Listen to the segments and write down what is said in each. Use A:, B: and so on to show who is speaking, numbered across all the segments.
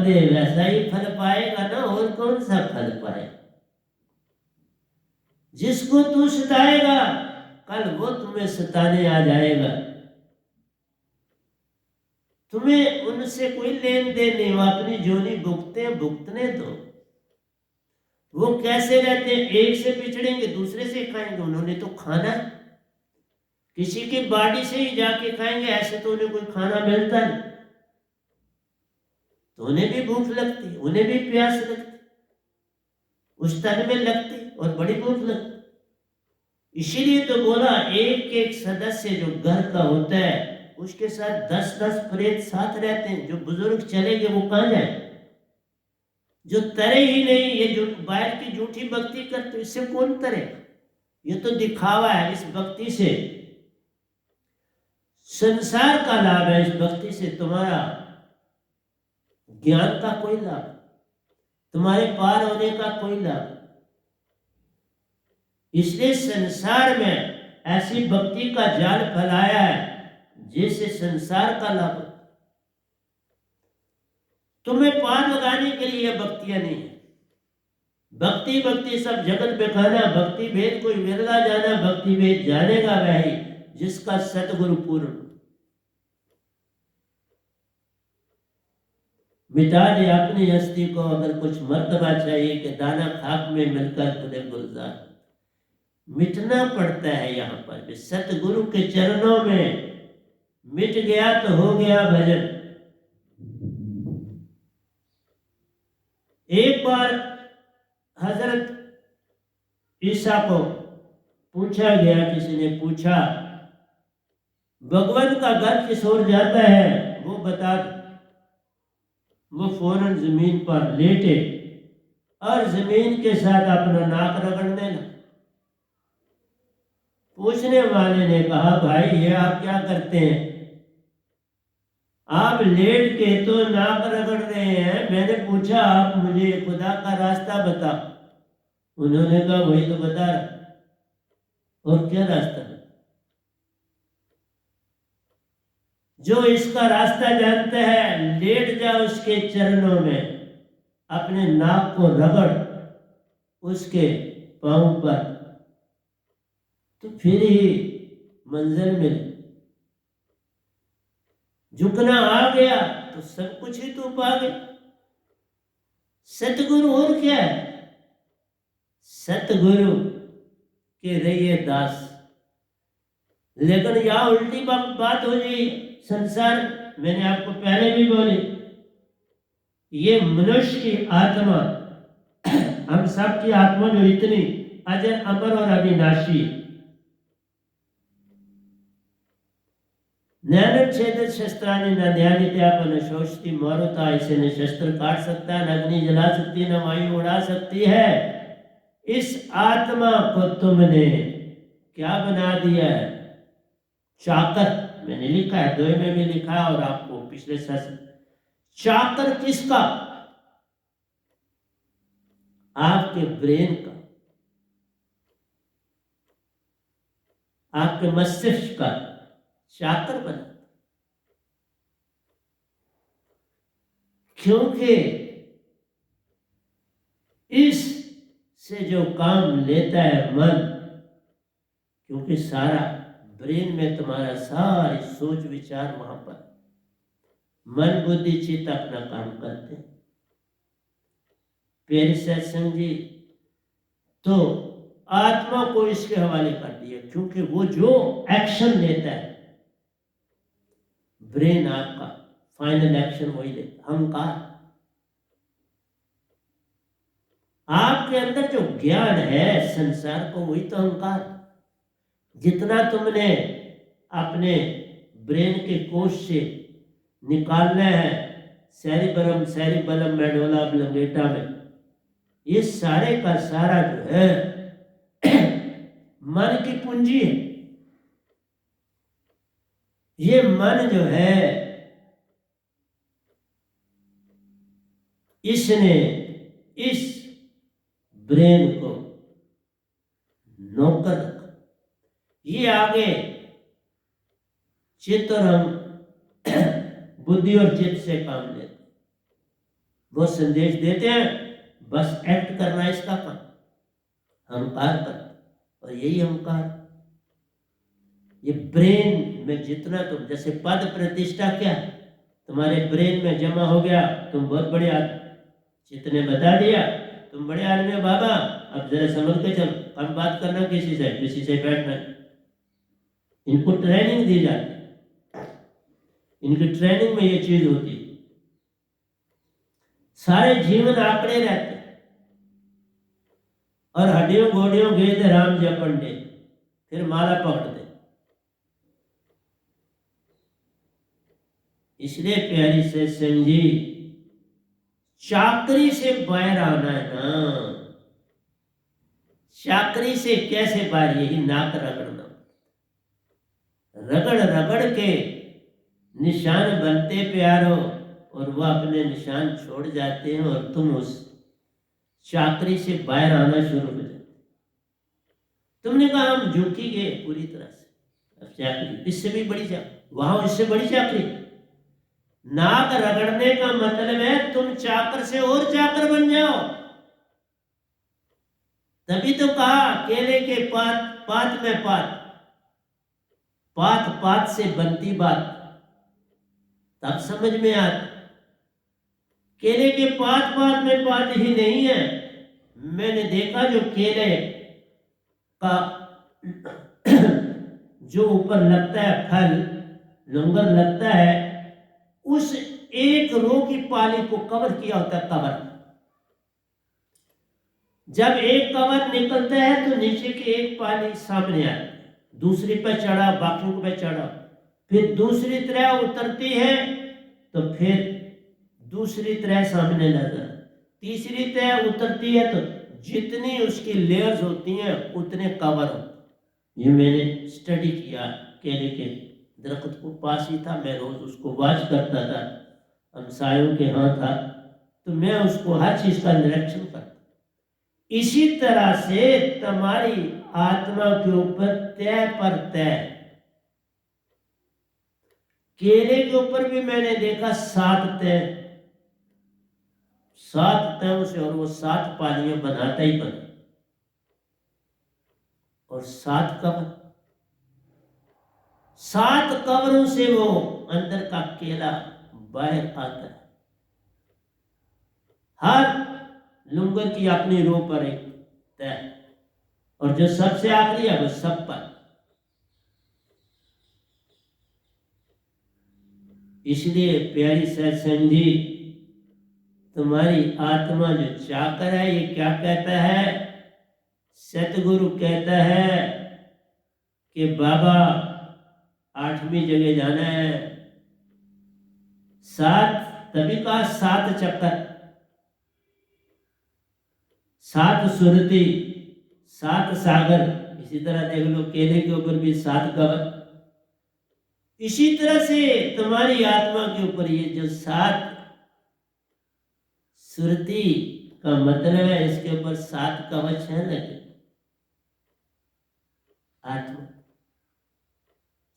A: दे वैसा ही फल पाएगा ना, और कौन सा फल पाएगा। जिसको तू सताएगा कल वो तुम्हें सताने आ जाएगा। तुम्हें उनसे कोई लेन देन नहीं, वो अपनी जोनी भुगतने दो। वो कैसे रहते हैं, एक से बिछड़ेंगे दूसरे से खाएंगे, उन्होंने तो खाना है। किसी की बाड़ी से ही जाके खाएंगे, ऐसे तो उन्हें कोई खाना मिलता नहीं। तो उन्हें भी भूख लगती, उन्हें भी प्यास लगती, उस तन में लगती और बड़ी भूख लगती। इसीलिए तो बोला एक एक सदस्य जो घर का होता है उसके साथ 10-10 प्रेत साथ रहते हैं। जो बुजुर्ग चले गए वो कहाँ जाए, जो तरे ही नहीं। ये जो बाहर की झूठी भक्ति करते इससे कौन तरेगा, ये तो दिखावा है। इस भक्ति से संसार का लाभ है, इस भक्ति से तुम्हारा ज्ञान का कोई लाभ, तुम्हारे पार होने का कोई लाभ। इसलिए संसार में ऐसी भक्ति का जाल फैलाया है जिससे संसार का लाभ। तुम्हें पार लगाने के लिए यह भक्तियां नहीं है। भक्ति भक्ति सब जगत में खाना, भक्ति भेद कोई विरला जाना, भक्ति भेद जानेगा वही जिसका सतगुरु पूर्ण। मिटा दे अपनी हस्ती को अगर कुछ मर्तबा चाहिए कि दाना खाक में मिलकर खुदे गुलजार। मिटना पड़ता है यहाँ पर भी, सतगुरु के चरणों में मिट गया तो हो गया भजन। एक बार हजरत ईसा को पूछा गया, किसी ने पूछा भगवान का घर किस ओर जाता है वो बता दो। वो फौरन जमीन पर लेटे और जमीन के साथ अपना नाक रगड़ने लगा। पूछने वाले ने कहा भाई ये आप क्या करते हैं, आप लेट के तो नाक रगड़ रहे हैं। मैंने पूछा आप मुझे खुदा का रास्ता बताओ। उन्होंने कहा वही तो बता रहा। और क्या रास्ता है? जो इसका रास्ता जानता है लेट जा उसके चरणों में, अपने नाक को रगड़ उसके पांव पर, तो फिर ही मंजिल मिले। झुकना आ गया तो सब कुछ ही तू पा गया। सतगुरु और क्या है, सतगुरु के रहिए दास। लेकिन यहां उल्टी बात हो गई संसार। मैंने आपको पहले भी बोली, ये मनुष्य की आत्मा, हम सब की आत्मा जो इतनी अजर अमर और अविनाशी, ज्ञानच्छेद शस्त्राणि न ध्यानित्यापन शोषति मारुता। इसे न शस्त्र काट सकता, न अग्नि जला सकती, न वायु उड़ा सकती है। इस आत्मा को तुमने क्या बना दिया है, चाकर। मैंने लिखा है, दोहे में भी लिखा है और आपको पिछले सत्र। चाकर किसका, आपके ब्रेन का, आपके मस्तिष्क का चाकर बना। क्योंकि इस से जो काम लेता है मन, क्योंकि सारा ब्रेन में तुम्हारा सारी सोच विचार वहां पर, मन बुद्धि चित्त अपना काम करते हैं। प्यारे सत्संग जी, तो आत्मा को इसके हवाले कर दिया, क्योंकि वो जो एक्शन लेता है ब्रेन आपका फाइनल एक्शन वही लेता। अहंकार, आपके अंदर जो ज्ञान है संसार को, वही तो अहंकार। जितना तुमने अपने ब्रेन के कोश से निकालना है, सैरी बलम मेडोला ब्लंगेटा में, ये सारे का सारा जो है मन की पूंजी है। ये मन जो है इसने इस ब्रेन को नौकर रखा। ये आगे चित्त और हम बुद्धि और चित्त से काम लेते। वो संदेश देते हैं, बस एक्ट करना इसका काम, अहंकार पर। और यही अहंकार, ये ब्रेन में जितना तुम, जैसे पद प्रतिष्ठा क्या तुम्हारे ब्रेन में जमा हो गया, तुम बहुत बड़े आदमी, जितने बता दिया तुम बड़े आदमी हो बाबा, अब जरा समझ के चलो, अब बात करना किसी से बैठना। इनको ट्रेनिंग दी जाती है, इनकी ट्रेनिंग में ये चीज होती है। सारे जीवन आंकड़े रहते हैं, और हड्डियों घोड़ियों गेद राम जय पंडित, फिर माला पकड़ दे। इसलिए प्यारी सत्संग जी, चाकरी से बाहर आना है ना। चाकरी से कैसे बाहर? यही नाक रगड़ना, रगड़ रगड़ के निशान बनते प्यारो, और वह अपने निशान छोड़ जाते हैं, और तुम उस चाकरी से बाहर आना शुरू हो जाते। तुमने कहा हम झुकी गए पूरी तरह से, अब चाकरी इससे भी बड़ी चाकरी, वहां इससे बड़ी चाकरी। नाक रगड़ने का मतलब है तुम चाकर से और चाकर बन जाओ। तभी तो कहा केले के पात पात में पात, पात पात से बनती बात, तब समझ में आता। केले के पात पात में पात ही नहीं है। मैंने देखा जो केले का जो ऊपर लगता है फल, लंगर लगता है, उस एक रो की पाली को कवर किया होता है कवर। जब एक कवर निकलता है तो नीचे की एक पाली सामने आती है, दूसरी पे चढ़ा, बाकियों पे चढ़ा, फिर दूसरी तरह उतरती है तो फिर दूसरी तरह सामने नजर, तीसरी तरह उतरती है तो जितनी उसकी लेयर्स होती हैं उतने कवर होते। ये मैंने स्टडी किया, केले के दरख्त को पास ही था, मैं रोज उसको वॉच करता था, हमसायों के यहाँ था, तो मैं उसको हर चीज का निरीक्षण करता। इसी तरह से तुम्हारी आत्मा के ऊपर तय पर तय, केले के ऊपर भी मैंने देखा 7 तय, 7 तयों से, और वो 7 पालियां बनाता ही बना, और 7 कवर, 7 कवरों से वो अंदर का केला बाहर आता है। हर लुंगर की अपनी रो पर एक तय, और जो सबसे आखिरी है वो सब पर। इसलिए प्यारी सत्संग जी, तुम्हारी आत्मा जो चाकर है, ये क्या कहता है? सतगुरु कहता है कि बाबा 8वीं जगह जाना है। 7, तभी कहा 7 चक्कर, 7 सुरती, 7 सागर। इसी तरह देख लो केले के ऊपर भी 7 कवर। इसी तरह से तुम्हारी आत्मा के ऊपर ये जो 7 सुरती का मतलब है, इसके ऊपर 7 कवच है लगे। आत्मा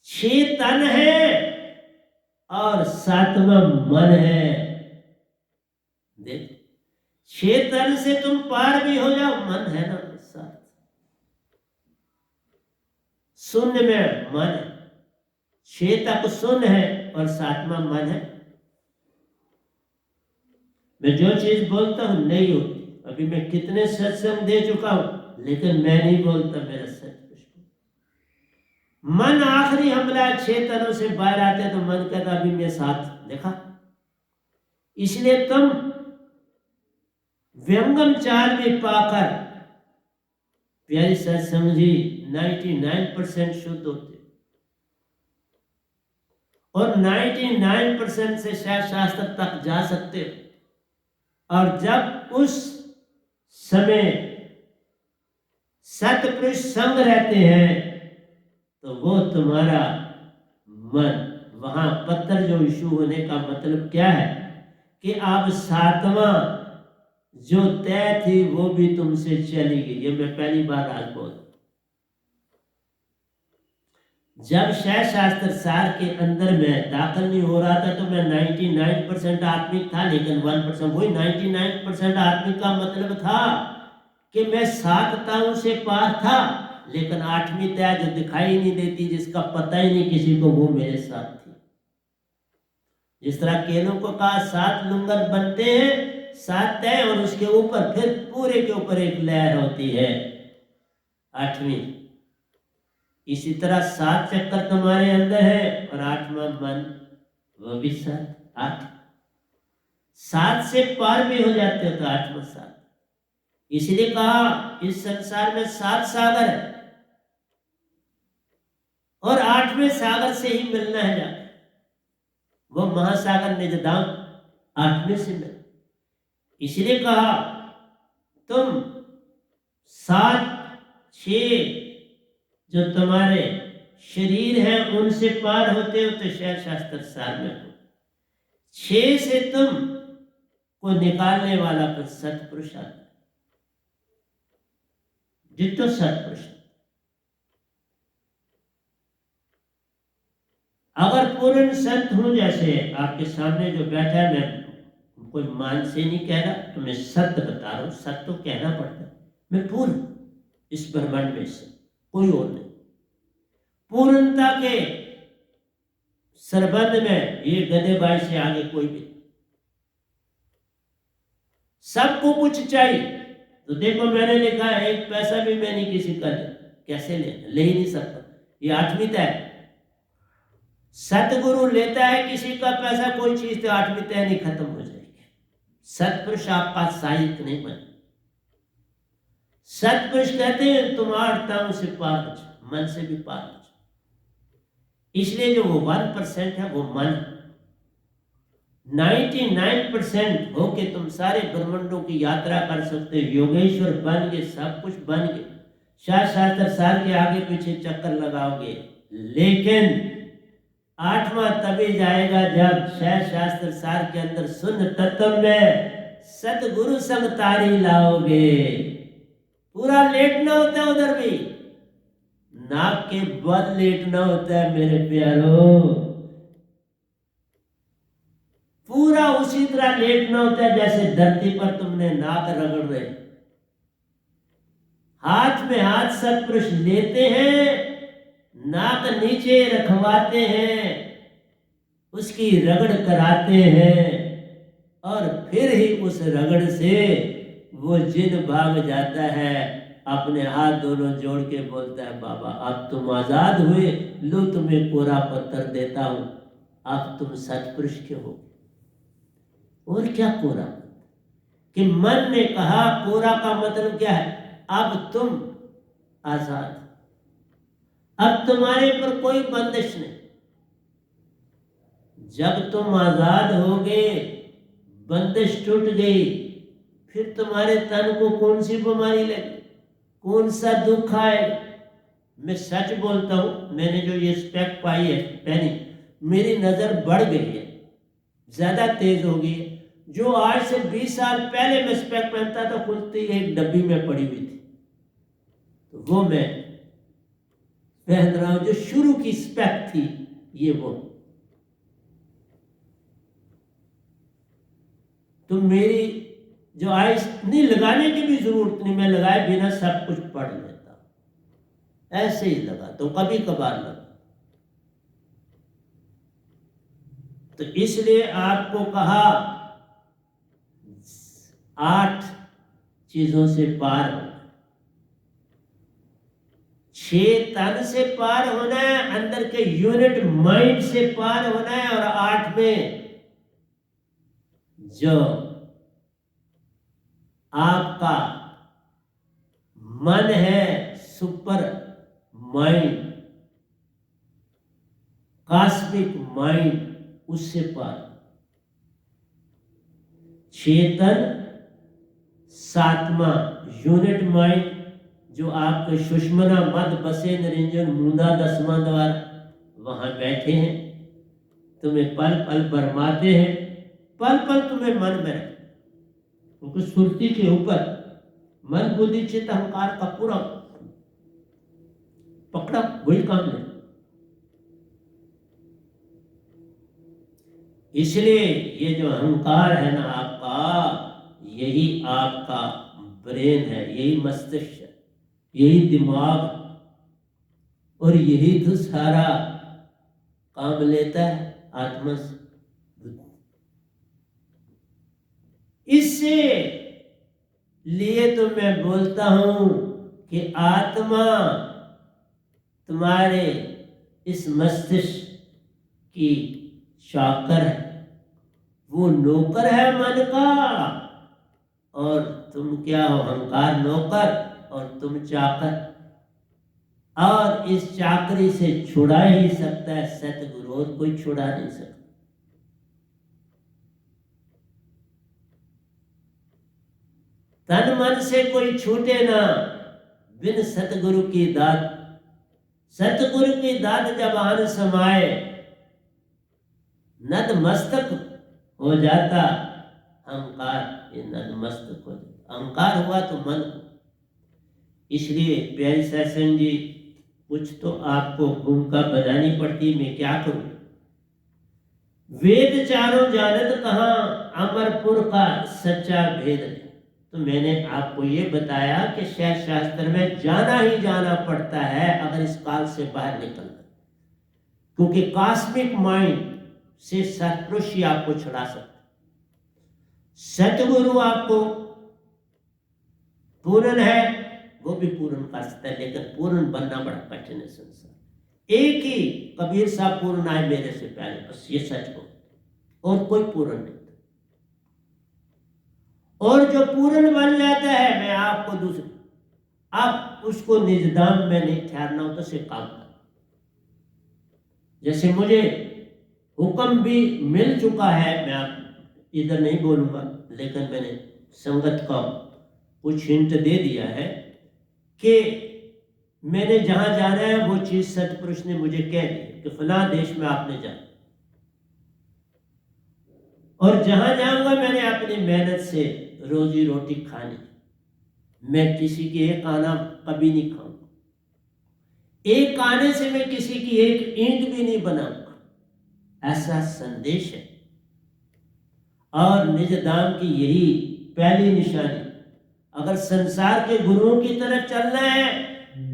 A: 6 तन है और 7वां मन है। देख, 6 तन से तुम पार भी हो जाओ, मन है ना साथ, शून्य में मन है, 6 तक शून्य है और 7वां मन है। मैं जो चीज बोलता हूं नहीं होती। अभी मैं कितने सत्संग दे चुका हूं, लेकिन मैं नहीं बोलता मेरा सच। मन आखिरी हमला, 6 तनों से बाहर आते तो मन कहता अभी मैं साथ देखा। इसलिए तुम व्यंगम चाल में पाकर प्यारी सत्संग जी 99% शुद्ध होते, और 99% से शास्त्र तक जा सकते हो। और जब उस समय सतपुरुष संग रहते हैं तो वो तुम्हारा मन, वहां पत्थर जो इशू होने का मतलब क्या है कि आप 7वां जो तय थी वो भी तुमसे चली गई। ये मैं पहली बार आज बोल, जब शय शास्त्र सार के अंदर में दाखिल नहीं हो रहा था तो मैं 99% आत्मिक था, लेकिन 1% वही 99% आत्मिक का मतलब था कि मैं 7 ताओं से पार था, लेकिन 8वीं तय जो दिखाई नहीं देती, जिसका पता ही नहीं किसी को, वो मेरे साथ थी। जिस तरह केलों को कहा 7 लुंगन बनते हैं, 7 तय, और उसके ऊपर फिर पूरे के ऊपर एक लहर होती है 8वीं। इसी तरह 7 चक्कर तुम्हारे अंदर है और 8वां मन, वो भी 8 7 से पार भी हो जाते हो तो 8वां 7। इसलिए कहा इस संसार में 7 सागर है और 8वें सागर से ही मिलना है जाकर। वो महासागर निजदाम 8वें से मिल। इसलिए कहा तुम 7 6 जो तुम्हारे शरीर है उनसे पार होते हो तो शय शास्त्र सार में हो। 6 से तुम को निकालने वाला तो सतपुरुष आता है, जितो सतपुरुष। अगर पूर्ण संत हूं, जैसे आपके सामने जो बैठा है, मैं कोई मान से नहीं कह रहा, तो मैं सत्य बता रहा हूं। सत्य तो कहना पड़ता है। मैं पूर्ण इस ब्रह्मांड में से कोई और नहीं। पूर्णता के संबंध में ये गधेबाई से आगे कोई भी। सबको कुछ चाहिए तो देखो मैंने लिखा है 1 पैसा भी मैं नहीं किसी का कैसे ले ही नहीं सकता। ये 8वीं तय। सतगुरु लेता है किसी का पैसा, कोई चीज, तो 8वीं तय नहीं खत्म हो जाएगी। सतपुरुष आपका साहित्य नहीं बने। सतपुरुष कहते हैं तुम 8 ताओं से पार हो जाओ, मन से भी पार हो जाओ। इसलिए जो वो 1% है वो मन, 99% होके तुम सारे ब्रह्मांडों की यात्रा कर सकते हो। योगेश्वर बन गए, सब कुछ बन गए, शास्त्र सार के आगे पीछे चक्कर लगाओगे, लेकिन 8वां तभी जाएगा जब शास्त्र सार के अंदर शून्य तत्व में सतगुरु संग तारी लाओगे। पूरा लेटना होता है उधर भी, नाक के बल लेटना होता है मेरे प्यारों। पूरा उसी तरह लेटना होता है जैसे धरती पर तुमने नाक रगड़ रहे। हाथ में हाथ सतपुरुष लेते हैं, नाक नीचे रखवाते हैं, उसकी रगड़ कराते हैं, और फिर ही उस रगड़ से वो जिन भाग जाता है, अपने हाथ दोनों जोड़ के बोलता है बाबा अब तुम आजाद हुए, लो तुम्हें कोरा पत्थर देता हूं, अब तुम सतपुरुष के हो। और क्या कोरा? कि मन ने कहा कोरा का मतलब क्या है? अब तुम आजाद, अब तुम्हारे पर कोई बंदिश नहीं। जब तुम आजाद हो गए, बंदिश टूट गई, फिर तुम्हारे तन को कौन सी बीमारी लगी, कौन सा दुख आएगा? मैं सच बोलता हूं, मैंने जो ये स्पेक्ट पाई है पहनी, मेरी नजर बढ़ गई है, ज्यादा तेज हो गई है। जो आज से 20 साल पहले मैं स्पेक्ट पहनता था, खुलती एक डब्बी में पड़ी हुई थी, तो वो मैं पहन रहा हूं। जो शुरू की स्पेक्ट थी ये वो, तो मेरी जो आइस नहीं लगाने की भी जरूरत नहीं, मैं लगाए बिना सब कुछ पढ़ लेता, ऐसे ही लगा तो कभी कभार लगा। तो इसलिए आपको कहा 8 चीजों से पार हो, 6 तन से पार होना है, अंदर के यूनिट माइंड से पार होना है, और 8 में जो आपका मन है, सुपर माइंड, कॉस्मिक माइंड, उससे पार। चेतन 7वां यूनिट माइंड, जो आपके सुषमना मद बसे निरंजन मूंदा 10वां द्वार, वहां बैठे हैं, तुम्हें पल पल बरमाते हैं, पल पल तुम्हें मन में रखें, क्योंकि सुरती के ऊपर मन बुद्धि चित्त अहंकार का पूरा पकड़ा, वही काम है। इसलिए ये जो अहंकार है ना आपका, यही आपका ब्रेन है, यही मस्तिष्क है, यही दिमाग है, और यही तो सारा काम लेता है आत्मा से। इससे लिए तो मैं बोलता हूं कि आत्मा तुम्हारे इस मस्तिष्क की चाकर है, वो नौकर है मन का, और तुम क्या हो? अहंकार नौकर और तुम चाकर। और इस चाकरी से छुड़ा ही सकता है सतगुरु, और कोई छुड़ा नहीं सकता। तन मन से कोई छूटे ना बिन सतगुरु की दात। सतगुरु की दात जब आन समाए, नद मस्तक हो जाता अहंकार, ये नद मस्तक हो जाता। अहंकार हुआ तो मन। इसलिए प्यारी सत्संग जी, कुछ तो आपको भूमिका बनानी पड़ती, मैं क्या करूं? वेद चारों जानत कहां, अमरपुर का सच्चा भेद। तो मैंने आपको ये बताया कि शायद शास्त्र में जाना ही जाना पड़ता है अगर इस काल से बाहर निकलना, क्योंकि कॉस्मिक माइंड से सत्पुरुष ही आपको छुड़ा सकता। सतगुरु आपको पूर्ण है, वो भी पूर्ण कर सकता है, लेकिन पूर्ण बनना बड़ा कठिन है। संसार एक ही कबीर साहब पूर्ण आए मेरे से पहले, बस ये सच को, और कोई पूर्ण नहीं। और जो पूर्ण बन जाता है, मैं आपको दूसरे, आप उसको निजदाम में नहीं ठहरना हो तो से काम कर। जैसे मुझे हुक्म भी मिल चुका है, मैं आप इधर नहीं बोलूंगा, लेकिन मैंने संगत का कुछ हिंट दे दिया है कि मैंने जहां जाना है वो चीज सतपुरुष ने मुझे कह दी कि फलां देश में आपने जाना, और जहां जाऊंगा मैंने अपनी मेहनत से रोजी रोटी खानी। मैं किसी की एक आना कभी नहीं खाऊंगा, एक आने से मैं किसी की एक ईंट भी नहीं बनाऊंगा, ऐसा संदेश है। और निज दाम की यही पहली निशानी। अगर संसार के गुरुओं की तरफ चलना है,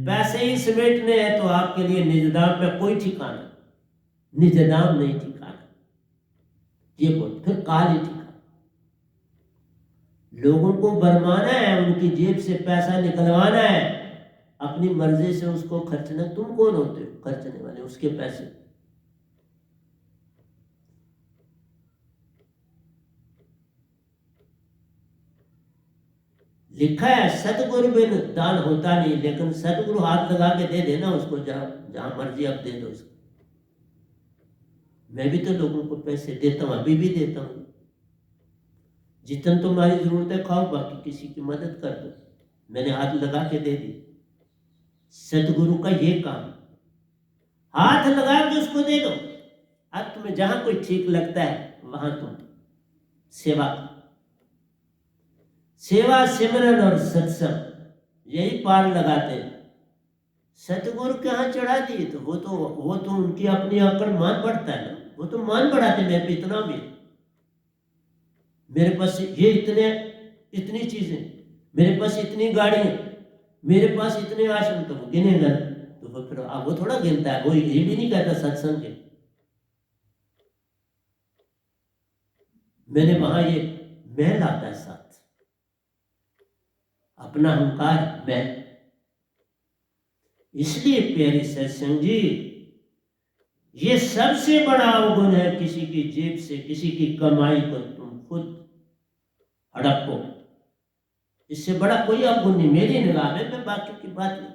A: पैसे ही समेटने हैं, तो आपके लिए निजदाम में कोई ठिकाना, निजदाम नहीं ठिकाना, ये बोल फिर काल ही ठिकाना। लोगों को बरमाना है, उनकी जेब से पैसा निकलवाना है, अपनी मर्जी से उसको खर्चना। तुम कौन होते हो खर्चने वाले उसके पैसे? लिखा है सतगुरु बिन दान होता नहीं, लेकिन सतगुरु हाथ लगा के दे देना उसको, जहां जहां मर्जी आप दे दो उसको। मैं भी तो लोगों को पैसे देता हूं, अभी भी देता हूं। जितन तुम्हारी जरूरत है खाओ, बाकी किसी की मदद कर दो। मैंने हाथ लगा के दे दी। सतगुरु का ये काम, हाथ लगा के उसको दे दो। अब तुम्हें जहां कोई ठीक लगता है वहां तुम सेवा, सेवा सिमरन और सत्संग, यही पार लगाते। सतगुरु के यहाँ चढ़ा दिए तो वो तो उनकी अपनी अकड़ मान बढ़ता है ना, वो तो मान बढ़ाते। मेरे पे इतना भी, मेरे पास ये इतनी चीजें, मेरे पास इतनी गाड़ियां, मेरे पास इतने आश्रम, तो वो गिनेगा तो वो फिर वो थोड़ा गिनता है, वो ये भी नहीं कहता सत्संग के। मैंने वहां ये महल आता है साथ, अपना अहंकार मैं। इसलिए प्यारी सत्संग जी, ये सबसे बड़ा अवगुण है किसी की जेब से, किसी की कमाई को तुम खुद हड़पो। इससे बड़ा कोई अवगुण नहीं मेरी निगाह में, मैं बाकी की बात नहीं।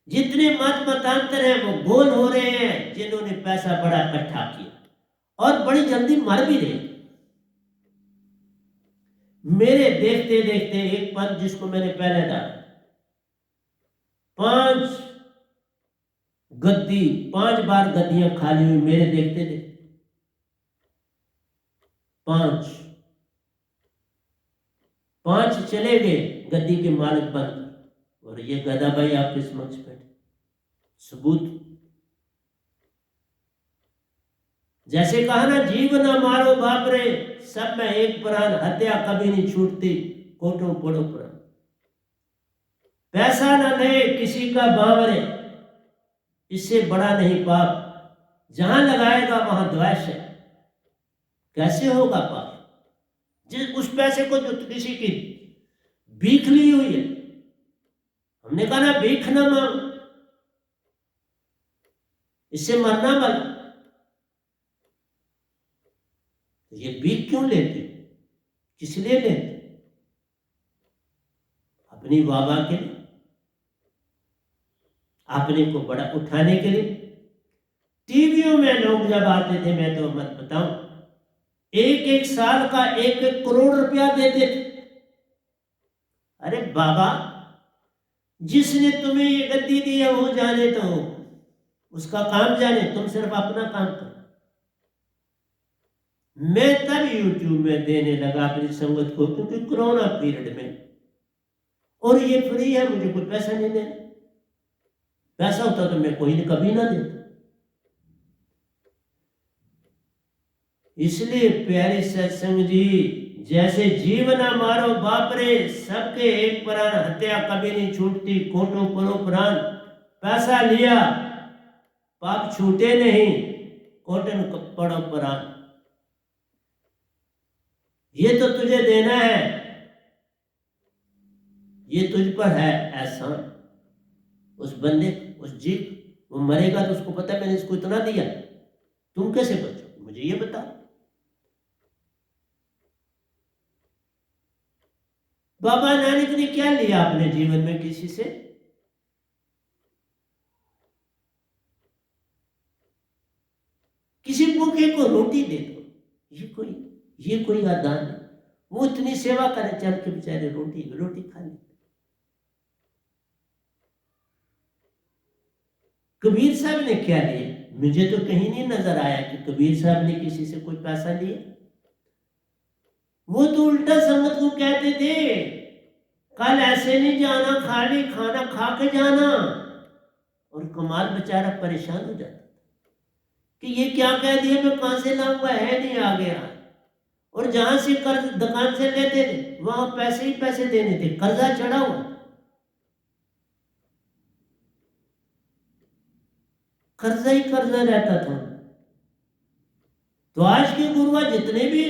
A: जितने मत मतांतर हैं वो गोल हो रहे हैं जिन्होंने पैसा बड़ा इकट्ठा किया और बड़ी जल्दी मर भी रहे। मेरे देखते देखते एक पंथ जिसको मैंने पहले डाला, 5 बार गद्दियां खाली हुई मेरे देखते देखते, 5 चले गए गद्दी के मालिक बनकर, और ये गदा भाई आपके समक्ष बैठे, सबूत। जैसे कहा ना, जीव ना मारो बाप रे, सब में एक प्राण, हत्या कभी नहीं छूटती, कोटो पड़ो प्राण। पैसा न ले किसी का बावरे, इससे बड़ा नहीं पाप, जहां लगाएगा वहां द्वेष है, कैसे होगा पाप? जिस उस पैसे को जो किसी की भीख ली हुई है, हमने कहा ना भीख न मांग, इससे मरना भला। ये भीख क्यों लेते, किस लिए लेते? अपनी वाह के लिए, अपने को बड़ा उठाने के लिए। टीवियों में लोग जब आते थे, मैं तो मत बताऊं, एक एक साल का 1-1 करोड़ रुपया देते थे। अरे बाबा, जिसने तुम्हें ये गद्दी दी है वो जाने तो, उसका काम जाने, तुम सिर्फ अपना काम करो। मैं तब यूट्यूब में देने लगा अपनी संगत को, क्योंकि कोरोना पीरियड में, और ये फ्री है, मुझे कोई पैसा नहीं देना। पैसा होता तो मैं कोई कभी ना देता। इसलिए प्यारे सत्संग जी, जैसे जीव ना मारो बाप रे, सबके एक प्राण, हत्या कभी नहीं छूटती, कोटो परो प्राण। पैसा लिया पाप छूटे नहीं, कोटन पड़ो प्राण। ये तो तुझे देना है, ये तुझ पर है एहसान। उस बंदे, उस जीव, वो मरेगा तो उसको पता है मैंने इसको इतना दिया, तुम कैसे बचो, मुझे ये बताओ। बाबा नानक ने क्या लिया अपने जीवन में किसी से? किसी भूखे को रोटी दे दो, ये कोई दान नहीं। वो इतनी सेवा करे, चल के बेचारे रोटी खा ले। कबीर साहब ने क्या लिया? मुझे तो कहीं नहीं नजर आया कि कबीर साहब ने किसी से कोई पैसा लिया। वो तो उल्टा संगत को कहते थे, कल ऐसे नहीं जाना, खाली खाना खा के जाना। और कमाल बेचारा परेशान हो जाता कि ये क्या कह दिया, मैं कहां से लाऊंगा, है नहीं आ गया। और जहां से कर्ज दुकान से लेते थे, वहां पैसे ही पैसे देने थे, कर्जा चढ़ा हुआ, कर्जा ही कर्जा रहता था। तो आज के गुरुआ जितने भी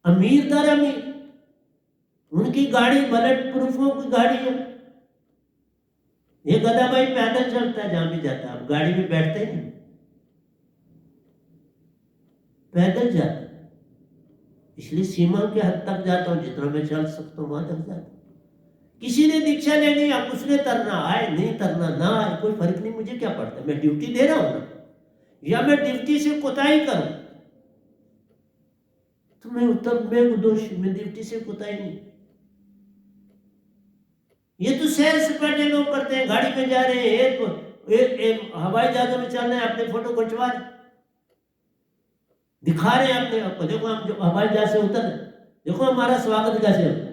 A: अमीर दर अमीर, उनकी गाड़ी बुलेट प्रूफों की गाड़ी है। ये गधा भाई पैदल चलता है जहां भी जाता है, अब गाड़ी में बैठते नहीं, पैदल जाता। इसलिए सीमा के हद तक जाता हूं, जितना मैं चल सकता हूं वहां तक जाता हूं। किसी ने दीक्षा लेनी, अब उसने तरना आए नहीं तरना ना आए, कोई फर्क नहीं, मुझे क्या पड़ता, मैं ड्यूटी दे रहा हूं ना, या मैं ड्यूटी से कोताही करूं तो मैं दोषी, मैं ड्यूटी से कोताही नहीं। ये तो सैर सपाटे लोग करते हैं, गाड़ी में जा रहे हैं, एयरपोर्ट हवाई जहाजों में चल रहे हैं, अपने फोटो खिंचवा रहे, दिखा रहे हैं अपने आप को, देखो हम जो हवाई जहाज से उतर, देखो हमारा स्वागत कैसे होता है।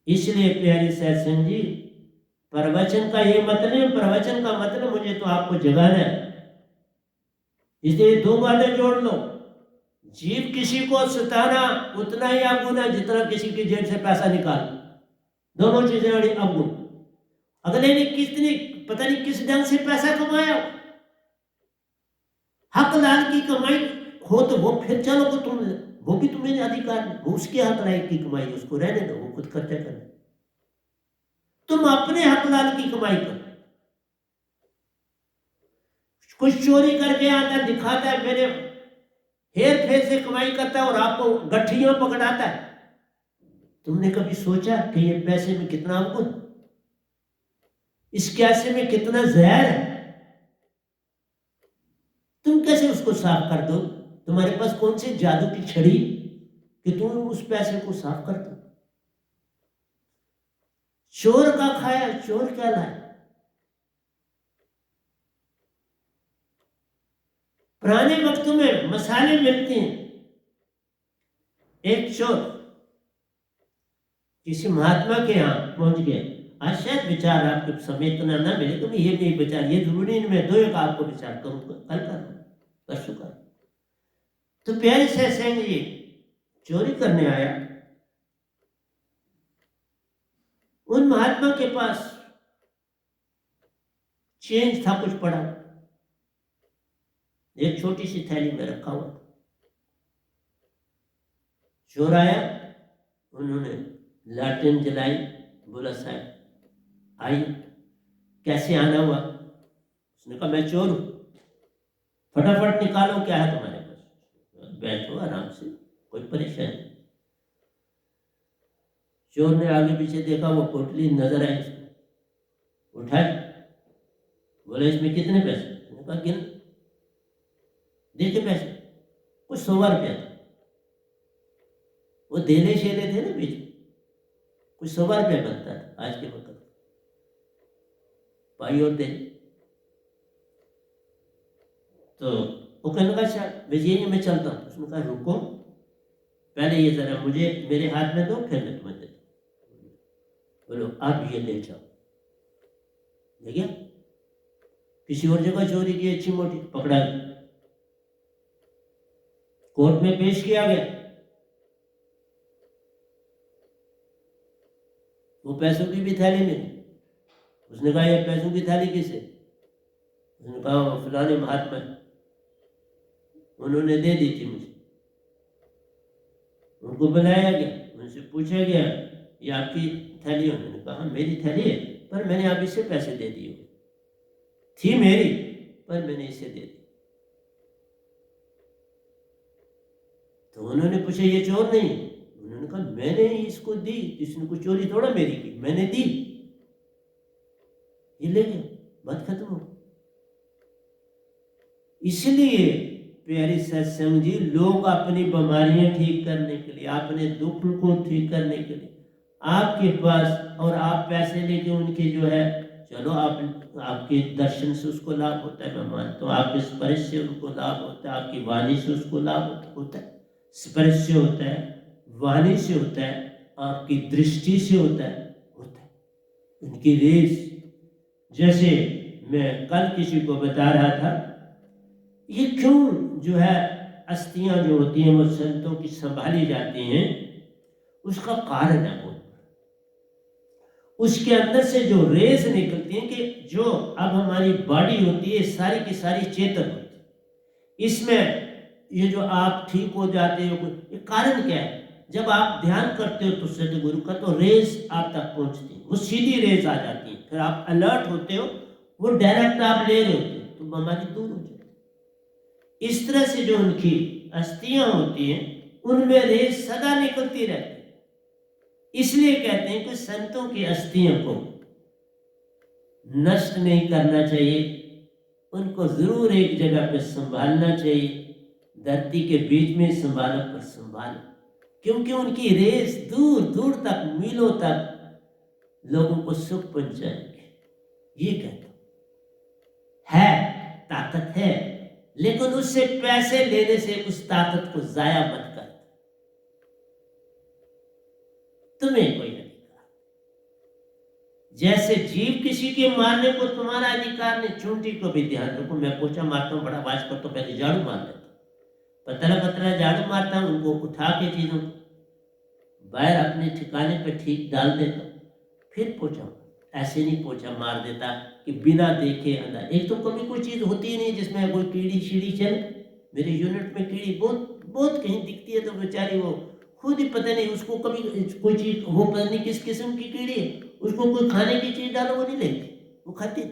A: इसलिए प्यारे सत्संग जी, प्रवचन का ये मतलब, प्रवचन का मतलब मुझे तो आपको जगाना है। इसलिए 2 बातें जोड़ लो, जीव किसी को सताना उतना ही अवगुण है जितना किसी की जेब से पैसा निकालना, दोनों चीजें बड़ी अवगुण। अगले ने कितनी पता नहीं किस ढंग से पैसा कमाया, हक लाल की कमाई हो तो वो फिर चलो को तुम, वो भी तुम्हें अधिकार नहीं, वो उसके हक लाल की कमाई, उसको रहने दो, वो खुद खर्चा करना, तुम अपने हक लाल की कमाई करो। कुछ चोरी करके आता, दिखाता है मेरे हेर फेर से कमाई करता है, और आपको गठियों पकड़ाता है। तुमने कभी सोचा कि ये पैसे में कितना अवगुण, इस कैसे में कितना जहर है? तुम कैसे उसको साफ कर दो? तुम्हारे पास कौन सी जादू की छड़ी कि तुम उस पैसे को साफ कर दो? चोर का खाया चोर क्या लाए? पुराने वक्तों में मसाले मिलते हैं। एक चोर किसी महात्मा के यहां पहुंच गया, आज शायद विचार आपके समय इतना ना मिले तो मैं ये नहीं विचार, ये जरूरी नहीं मैं 2 एक आपको विचार करूँगा, कल कर चुका। तो प्यारे सत्संग जी चोरी करने आया, उन महात्मा के पास चेंज था कुछ पड़ा, एक छोटी सी थैली में रखा हुआ। चोर आया, उन्होंने लालटेन जलाई, बोला साहब आइए, कैसे आना हुआ? उसने कहा मैं चोर हूं, फटाफट निकालो क्या है तुम्हारे पास, बैठो आराम से, कोई परेशानी। चोर ने आगे पीछे देखा, वो पोटली नजर आई उसको, उठाई, बोले इसमें कितने पैसे? उसने कहा गिन, देखे पैसे, कुछ 100 रुपया था। वो देले शेले थे ना बीच में, कुछ 100 रुपया बनता था आज के वक्त, पाई और दे। तो वो कहने लगा अच्छा भेजिए मैं चलता हूँ। उसने कहा रुको, पहले ये जरा मुझे मेरे हाथ में दो, फिर मैं तुम्हें देता। बोलो आप ये ले जाओ। ले गया, किसी और जगह चोरी की अच्छी मोटी, पकड़ा गया, कोर्ट में पेश किया गया। वो पैसों की भी थैली मिली। उसने कहा ये पैसों की थैली किसे? उसने कहा फलाने महात्मा, उन्होंने दे दी थी मुझे। उनको बुलाया गया, उनसे पूछा गया ये आपकी थैली? उन्होंने कहा मेरी थैली है, पर मैंने आप इससे पैसे दे दिए, थी मेरी पर मैंने इसे दे दी। तो उन्होंने पूछा ये चोर नहीं? उन्होंने कहा मैंने इसको दी, इसने कुछ चोरी थोड़ा मेरी की, मैंने दी, ये ले गया, बात खत्म हो। इसलिए प्यारी सत्संग जी, लोग अपनी बीमारियां ठीक करने के लिए, अपने दुख को ठीक करने के लिए आपके पास, और आप पैसे लेके उनके जो है, चलो आपके दर्शन से उसको लाभ होता है, मैं मानता हूँ, आपके स्पर्श से उनको लाभ होता है, आपकी वाणी से उसको लाभ होता है, स्पर्श से होता है, वाणी से होता है, आपकी दृष्टि से होता है उनकी रेस। जैसे मैं कल किसी को बता रहा था, ये क्यों जो है अस्थियां जो होती हैं वो संतों की संभाली जाती हैं, उसका कारण है वो उसके अंदर से जो रेस निकलती है, कि जो अब हमारी बॉडी होती है सारी की सारी चेतन होती है, इसमें ये जो आप ठीक हो जाते हो, ये कारण क्या है? जब आप ध्यान करते हो तो सदगुरु का, तो रेस आप तक पहुंचती है, वो सीधी रेस आ जाती है, फिर आप अलर्ट होते हो, वो डायरेक्ट आप ले रहे होते हो, तो बीमारी दूर हो जाती है। इस तरह से जो उनकी अस्थियां होती हैं उनमें रेस सदा निकलती रहती है। इसलिए कहते हैं कि संतों की अस्थियों को नष्ट नहीं करना चाहिए, उनको जरूर एक जगह पे संभालना चाहिए, धरती के बीच में संभालो पर संभालो, क्योंकि उनकी रेस दूर दूर तक, मीलों तक लोगों को सुख पहुंचाएंगे। ये कहते है, ताकत है, लेकिन उससे पैसे लेने से उस ताकत को जाया मत कर। तुम्हें कोई अधिकार, जैसे जीव किसी के मारने को तुम्हारा अधिकार नहीं। चूंटी को भी ध्यान रखो, मैं पोछा मारता हूँ, बड़ा आवाज करता हूँ, पहले झाड़ू मार लेता हूँ, पतला पतला झाड़ू मारता हूँ, उनको उठा के चीजों बाहर अपने ठिकाने पे ठीक डाल देता हूँ, फिर पोछा। ऐसे नहीं पोछा मार देता कि बिना देखे अंदर। एक तो कभी कोई चीज होती ही नहीं जिसमें कोई कीड़ी शीड़ी चले। मेरे यूनिट में कीड़ी बहुत बहुत कहीं दिखती है, तो बेचारी वो खुद ही पता नहीं, उसको कभी कोई चीज, वो पता नहीं किस किस्म की कीड़ी है, उसको कोई खाने की चीज डालो वो नहीं लेती, वो खाती।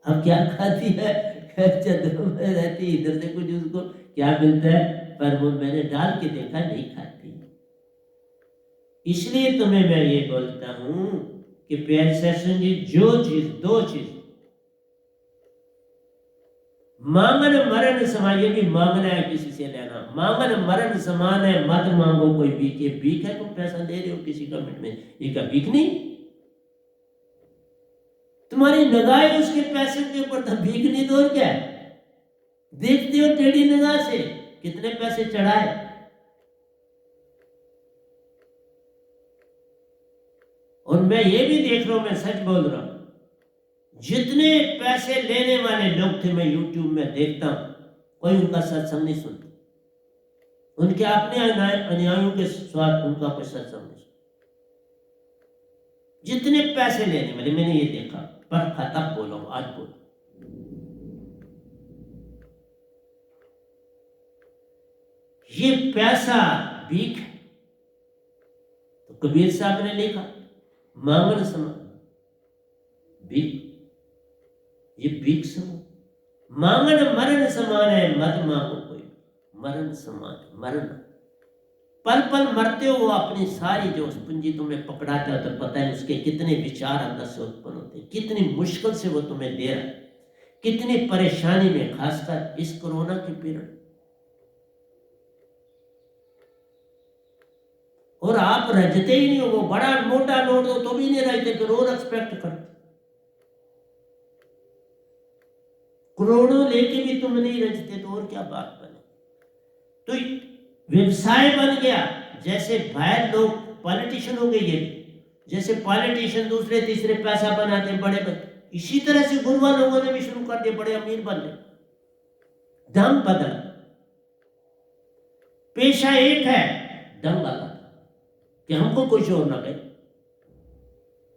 A: अब क्या खाती है, चदरों में रहती, इधर से कुछ उसको क्या मिलता है, पर वो मैंने डाल के देखा, नहीं खाती। इसलिए तुम्हें मैं ये बोलता हूं कि प्यारे सत्संग जी, जो चीज, दो चीज, मांगन मरण समान, ये भी मांगना है किसी से लेना, मांगन मरण समान है, मत मांगो कोई भीख। ये भीख है, तुम पैसा दे रहे हो किसी कमेंट में, ये क्या भीख नहीं? तुम्हारी निगाह उसके पैसे के ऊपर, तो भीख नहीं तो क्या है? देखते हो टेढ़ी निगाह से कितने पैसे चढ़ाए, और मैं ये भी देख रहा हूं, मैं सच बोल रहा हूं, जितने पैसे लेने वाले लोग थे, मैं यूट्यूब में देखता हूं, कोई उनका सत्संग नहीं सुनता। उनके अपने अनुयायियों के स्वार्थ उनका कोई सत्संग नहीं सुनता। जितने पैसे लेने वाले, मैंने ये देखा, पर खत्म बोलो, आज बोलो, ये पैसा भीख है। तो कबीर साहब ने लिखा, मांगन समान भीख, ये भीख समान, मांगन मरण समान है, मत मांगो कोई, मरण समान, मरण पल पल मरते हो। वो अपनी सारी जो पूंजी तुम्हें पकड़ाता है, तो पता है उसके कितने विचार अंदर से उत्पन्न होते हैं, कितनी मुश्किल से वो तुम्हें दे रहा है, कितनी परेशानी में, खासकर इस कोरोना के पीरियड। और आप रजते ही नहीं हो, वो बड़ा मोटा नोट दो तो भी नहीं रजते, फिर और एक्सपेक्ट करते। करोड़ों लेके भी तुम नहीं रजते, तो और क्या बात बने। तो व्यवसाय बन गया, जैसे बाहर लोग पॉलिटिशियन हो गए, ये जैसे पॉलिटिशियन दूसरे तीसरे पैसा बनाते हैं बड़े बड़े, इसी तरह से गुरुआ लोगों ने भी शुरू कर दिया, बड़े अमीर बन गए, दम बदल। पेशा एक है, दम वाला, कि हमको कुछ और ना कहे,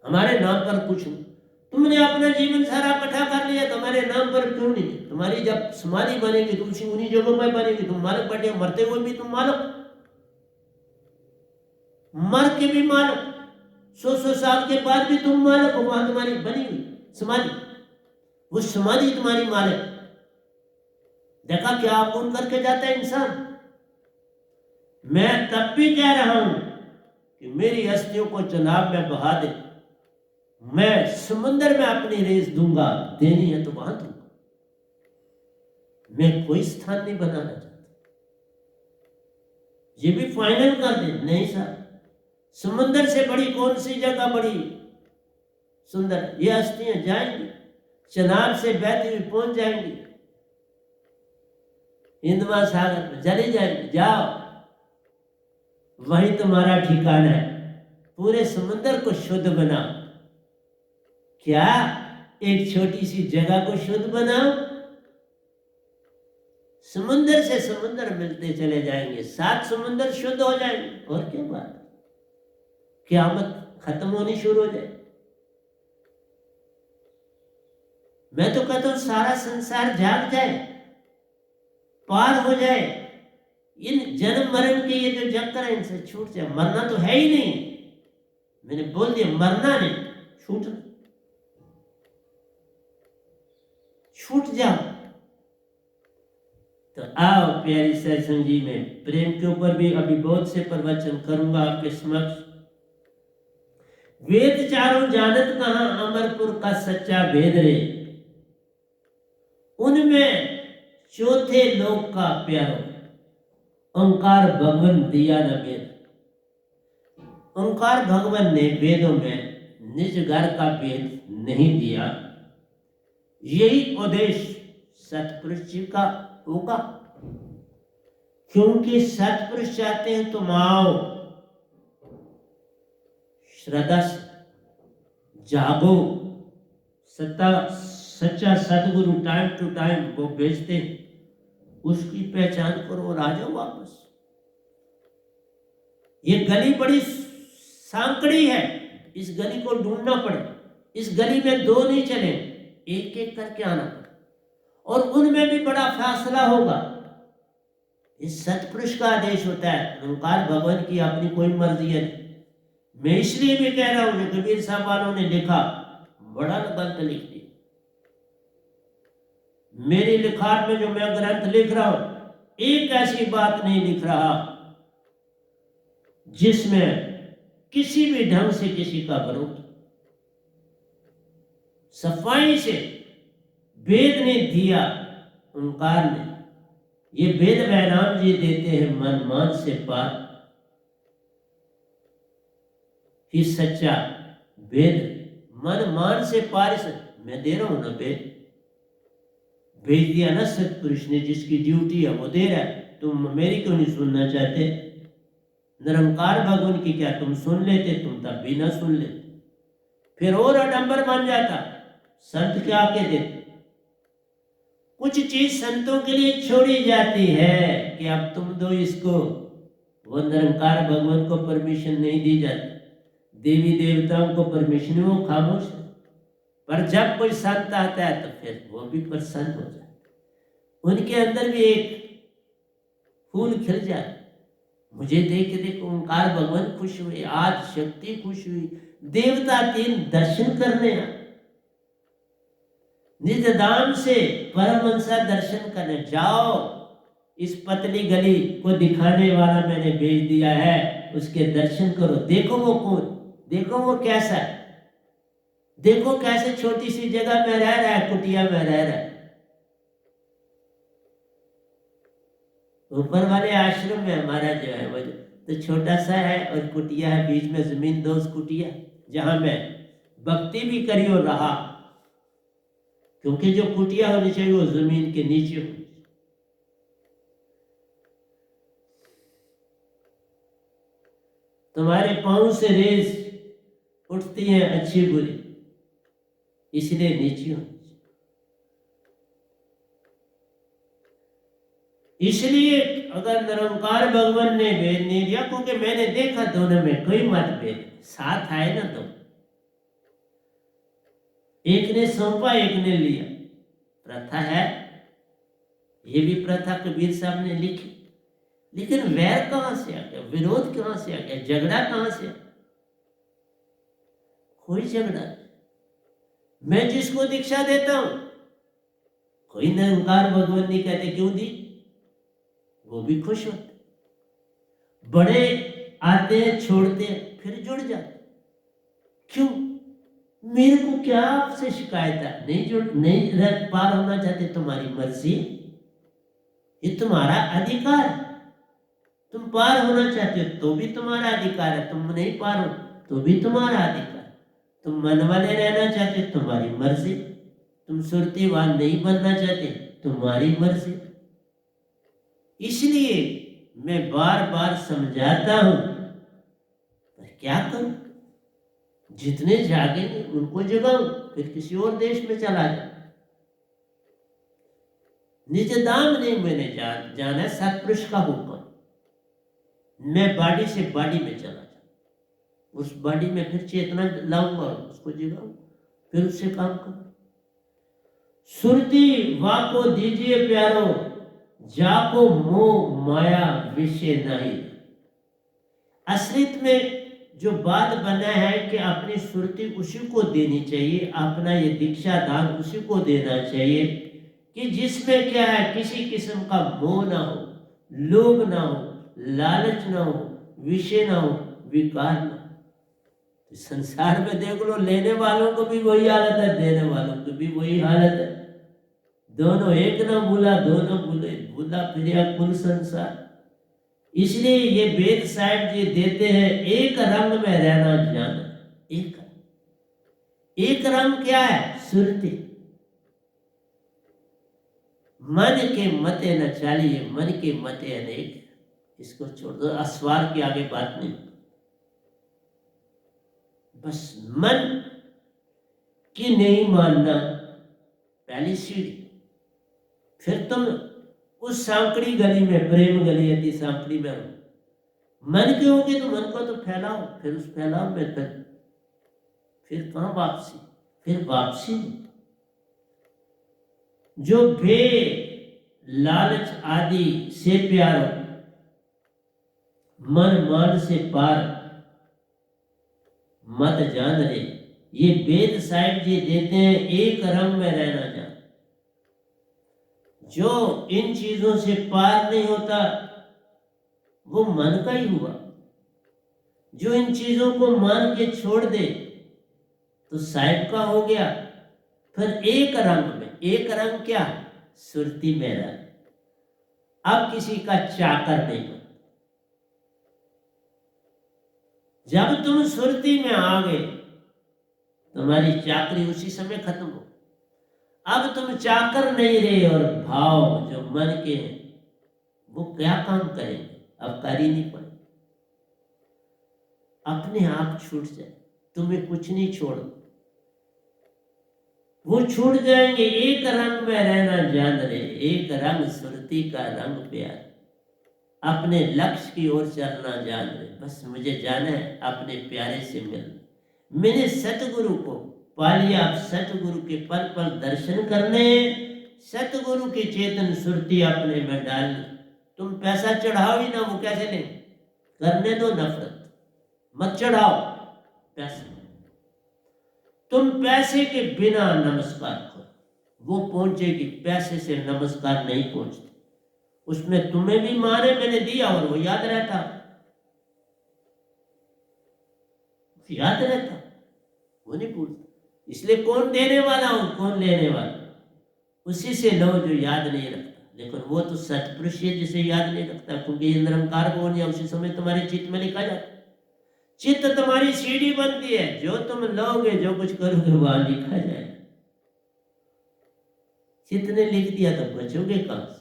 A: हमारे नाम पर कुछ नहीं। तुमने अपना जीवन सारा इकट्ठा कर लिया, तुम्हारे नाम पर क्यों नहीं? तुम्हारी जब समाधि बनेगी तो उसी उन्हीं जगहों में बनेगी, तुम मालक बैठे, मरते हुए भी तुम मालक, मर के भी मालक, 100 साल के बाद भी तुम मालक हो। वहां तुम्हारी बनी हुई समाधि, वो समाधि तुम्हारी मालिक। देखा क्या अवगुण करके जाता है इंसान। मैं तब भी कह रहा हूं कि मेरी अस्थियों को चनाब में बहा दे, मैं समुद्र में अपनी रेस दूंगा, देनी है तो वहां दूंगा, मैं कोई स्थान नहीं बनाना चाहता। ये भी फाइनल कर दे, नहीं साहब, समुद्र से बड़ी कौन सी जगह बड़ी सुंदर, ये अस्थियां जाएंगी, चनाब से बहती हुई पहुंच जाएंगी, हिंद महासागर में चली जाएंगी, जाओ वही तुम्हारा ठिकाना है। पूरे समुद्र को शुद्ध बनाओ, क्या एक छोटी सी जगह को शुद्ध बनाओ, समुद्र से समुद्र मिलते चले जाएंगे, 7 समुद्र शुद्ध हो जाएंगे, और क्या बात, क़यामत खत्म होनी शुरू हो जाए। मैं तो कहता हूं सारा संसार जाग जाए, पार हो जाए, इन जन्म मरण के ये जो चक्कर है इनसे छूट जाए। मरना तो है ही नहीं, मैंने बोल दिया, मरना नहीं, छूटना, छूट जाओ। तो आओ प्यारी सत्संग जी में प्रेम के ऊपर भी अभी बहुत से प्रवचन करूंगा आपके समक्ष। वेद चारों जानत कहां, अमरपुर का सच्चा भेद रे, उनमें चौथे लोक का प्यारो, ओंकार भगवान दिया न वेद। ओंकार भगवान ने वेदों में निज घर का वेद नहीं दिया, यही उद्देश्य सतपुरुष जी का होगा, क्योंकि सतपुरुष चाहते हैं तुम आओ, श्रद्धा से जागो, सच्चा सदगुरु टाइम टू टाइम वो भेजते हैं, उसकी पहचान करो और आ जाओ वापस। ये गली बड़ी सांकड़ी है, इस गली को ढूंढना पड़े, इस गली में 2 नहीं चले, एक एक करके आना पड़े, और उनमें भी बड़ा फासला होगा। इस सतपुरुष का आदेश होता है, ओंकार भगवान की अपनी कोई मर्जी है। मैं इसलिए भी कह रहा हूं, कबीर साहब वालों ने लिखा, बड़ा ग्रंथ लिख दिया। मेरी लिखाट में जो मैं ग्रंथ लिख रहा हूं, एक ऐसी बात नहीं लिख रहा जिसमें किसी भी ढंग से किसी का विरोध, सफाई से वेद ने दिया, ओंकार ने, ये वेद वैराम जी देते हैं मन मान से पार, कि सच्चा वेद मन मान से पार से मैं दे रहा हूं ना, वेद भेज दिया ना सतपुरुष ने, जिसकी ड्यूटी है वो दे रहा है। तुम मेरी क्यों नहीं सुनना चाहते? निरंकार भगवान की क्या तुम सुन लेते? तुम तब भी ना सुन लेते। फिर और आडंबर बन जाता। संत क्या के देते, कुछ चीज संतों के लिए छोड़ी जाती है कि अब तुम दो इसको, वो निरंकार भगवान को परमिशन नहीं दी जाती, देवी देवताओं को परमिशन, वो खामोश है। पर जब कोई संत आता है तो फिर वो भी प्रसन्न हो जाए, उनके अंदर भी एक फूल खिल जाए। मुझे देख देख ओंकार भगवान खुश हुए, आज शक्ति खुश हुई, देवता 3 दर्शन करने आए, निज धाम से परमहंसा दर्शन करने। जाओ, इस पतली गली को दिखाने वाला मैंने भेज दिया है, उसके दर्शन करो, देखो वो कौन, देखो वो कैसा है, देखो कैसे छोटी सी जगह में रह रहा है, कुटिया में रह रहा है। ऊपर वाले आश्रम में हमारा जो है वो तो छोटा सा है और कुटिया है, बीच में जमीन 2 कुटिया, जहां मैं भक्ति भी करी और रहा, क्योंकि जो कुटिया होनी चाहिए वो जमीन के नीचे होनी चाहिए। तुम्हारे पांव से रेस उठती है अच्छी बुरी, इसलिए नीचे होनी चाहिए। इसलिए अगर निरंकार भगवान ने भेद नहीं दिया, क्योंकि मैंने देखा दोनों में कोई मतभेद, साथ आए ना, तो एक ने सौंपा एक ने लिया, प्रथा है, ये भी प्रथा कबीर साहब ने लिखी, लेकिन वैर कहां से आ गया, विरोध कहां से आ गया, झगड़ा कहां से आ गया? कोई झगड़ा नहीं। मैं जिसको दीक्षा देता हूं, कोई निरंकार भगवान नहीं कहते क्यों दी, वो भी खुश होते। बड़े आते हैं, छोड़ते हैं, फिर जुड़ जाते। क्यों? मेरे को क्या आपसे शिकायत है? नहीं जुड़, नहीं रथ पार होना चाहते, तुम्हारी मर्जी, ये तुम्हारा अधिकार है। तुम पार होना चाहते हो तो भी तुम्हारा अधिकार है, तुम नहीं पार हो तो भी तुम्हारा अधिकार है। तुम मन वाले रहना चाहते, तुम्हारी मर्जी, तुम सुरतीवान नहीं बनना चाहते, तुम्हारी मर्जी। इसलिए मैं बार बार समझाता हूं, पर क्या करूं, जितने जागेंगे उनको जगाऊं, फिर किसी और देश में चला जाऊं। निज दाम नहीं मैंने जाना, सत्पुरुष का हुक्म, मैं बॉडी से बॉडी में चला जाऊं, उस बॉडी में फिर चेतना लाऊंगा, उसको जगाऊं, फिर उससे काम करूं। सुरती वाको दीजिए प्यारो, जाको मोह माया विषय नहीं। असलियत में जो बात बना है कि अपनी सुरती उसी को देनी चाहिए, अपना ये दीक्षा दान उसी को देना चाहिए कि जिसमें क्या है, किसी किस्म का मोह ना हो, लोभ ना हो, लालच ना हो, विषय ना हो, विकार ना हो। संसार में देख लो, लेने वालों को भी वही हालत है, देने वालों को भी वही हालत है। दोनों एक ना भूला, दोनों भूले, भूला फिर कुल संसार। इसलिए ये वेद साहब जी देते हैं, एक रंग में रहना जाना। एक रंग क्या है? सुरती। मन के मते न चालिए, मन के मते अनेक, इसको छोड़ दो, अस्वार की आगे बात नहीं। बस मन की नहीं मानना पहली सीढ़ी, फिर तुम उस सांकड़ी गली में, प्रेम गली अति सांकड़ी में रहो। मन के होगे तो मन को तो फैलाओ, फिर उस फैलाओ में फिर कहां वापसी, फिर वापसी जो भे लालच आदि से प्यारो, मन मान से पार मत जान रे। ये वेद साहिब जी देते हैं, एक रंग में रहना जान। जो इन चीजों से पार नहीं होता वो मन का ही हुआ, जो इन चीजों को मान के छोड़ दे तो साहिब का हो गया। फिर एक रंग में, एक रंग क्या? सुरती में रह। अब किसी का चाकर नहीं बन। जब तुम सुरती में आ गए, तुम्हारी चाकरी उसी समय खत्म हो। अब तुम चाकर नहीं रहे, और भाव जो मन के हैं वो क्या काम करेंगे? अब कर ही नहीं पाए, अपने आप छूट जाए, तुम्हें कुछ नहीं छोड़ो। वो छूट जाएंगे। एक रंग में रहना जान रहे, एक रंग सुरती का रंग प्यार, अपने लक्ष्य की ओर चलना जान रहे। बस मुझे जाना है अपने प्यारे से मिलना। मैंने सतगुरु को पा लिया, अब सतगुरु के पल पल दर्शन करने, सतगुरु की चेतन सुरती अपने में डालनी। तुम पैसा चढ़ाओ ही ना, वो कैसे लेंगे? करने दो नफरत, मत चढ़ाओ पैसा। तुम पैसे के बिना नमस्कार करो, वो पहुंचेगी। पैसे से नमस्कार नहीं पहुंचती। उसमें तुम्हें भी माने मैंने दिया और वो याद रहता, याद रहता, वो नहीं भूलता। इसलिए कौन देने वाला हो, कौन लेने वाला, उसी से लो जो याद नहीं रखता। लेकिन वो तो सतपुरुष है जिसे याद नहीं रखता, क्योंकि निरंकार कौन है उसी समय तुम्हारे चित्त में लिखा जाता। चित्त तुम्हारी सीढ़ी बनती है, जो तुम लोगे जो कुछ करोगे वहां लिखा जाएगा। चित्त ने लिख दिया तो बचोगे कहां से?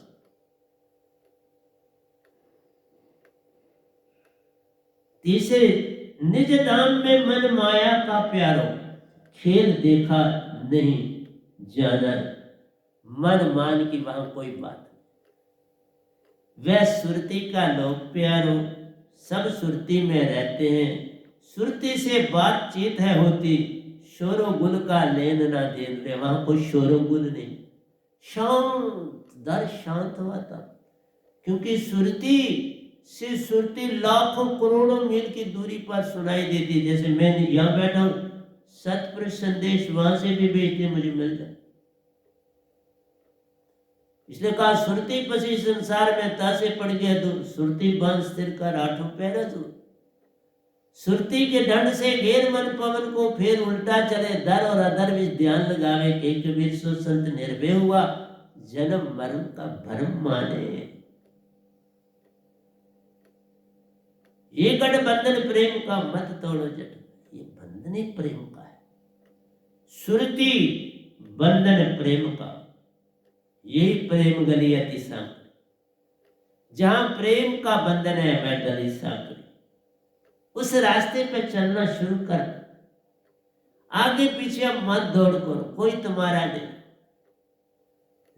A: तीसरे, निज धाम में मन माया का प्यारो, खेल देखा नहीं जाना। मन मान की वहां कोई बात नहीं। वह सुरती का लोक प्यारो, सब सुरती में रहते हैं। सुरती से बातचीत है होती, शोरो गुल का लेन ना देन रे। वहां कोई शोरो गुल नहीं, शांत दर शांत हुआ था। क्योंकि सुरती से सुरती लाखों करोड़ों मील की दूरी पर सुनाई देती। जैसे मैं यहां बैठा हूं, सतपुरुष संदेश वहां से भी भेजते मुझे मिल जाए। इसलिए कहा सुरती पसी संसार में तासे पड़ गया तो सुरती बांध स्थिर कर आठों पैरा तू। सुरती के दंड से घेर मन पवन को, फिर उल्टा चले दर और अदर भी ध्यान लगावे। के कबीर सो संत निर्भय हुआ, जन्म मरण का भरम माने। ये गठबंधन प्रेम का मत तोड़ो जट, ये बंधन ही प्रेम का है। सुरती बंधन प्रेम का, यही प्रेम गली अति सांकड़ी। जहां प्रेम का बंधन है वह गली सांकड़ी। उस रास्ते पे चलना शुरू कर, आगे पीछे अब मत दौड़ करो, कोई तुम्हारा नहीं।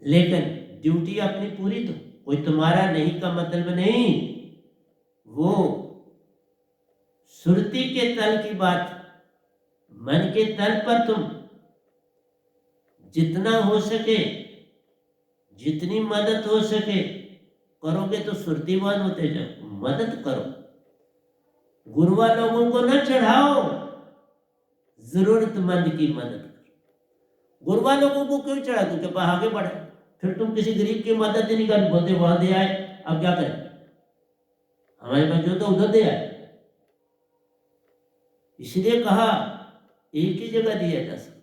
A: लेकिन ड्यूटी अपनी पूरी दो। कोई तुम्हारा नहीं का मतलब नहीं, वो सुरती के तल की बात। मन के तल पर तुम जितना हो सके, जितनी मदद हो सके करोगे तो सुरतीवान होते जाओ। मदद करो, गुरुआ लोगों को न चढ़ाओ, जरूरतमंद की मदद करो। गुरुआ लोगों को क्यों चढ़ा? क्योंकि आगे बढ़े। फिर तुम किसी गरीब की मदद नहीं कर, बोलते वहां दे आए, अब क्या करें, हमारे पास जो तो उधर दे आए। इसलिए कहा एक ही जगह दिया जा सकता।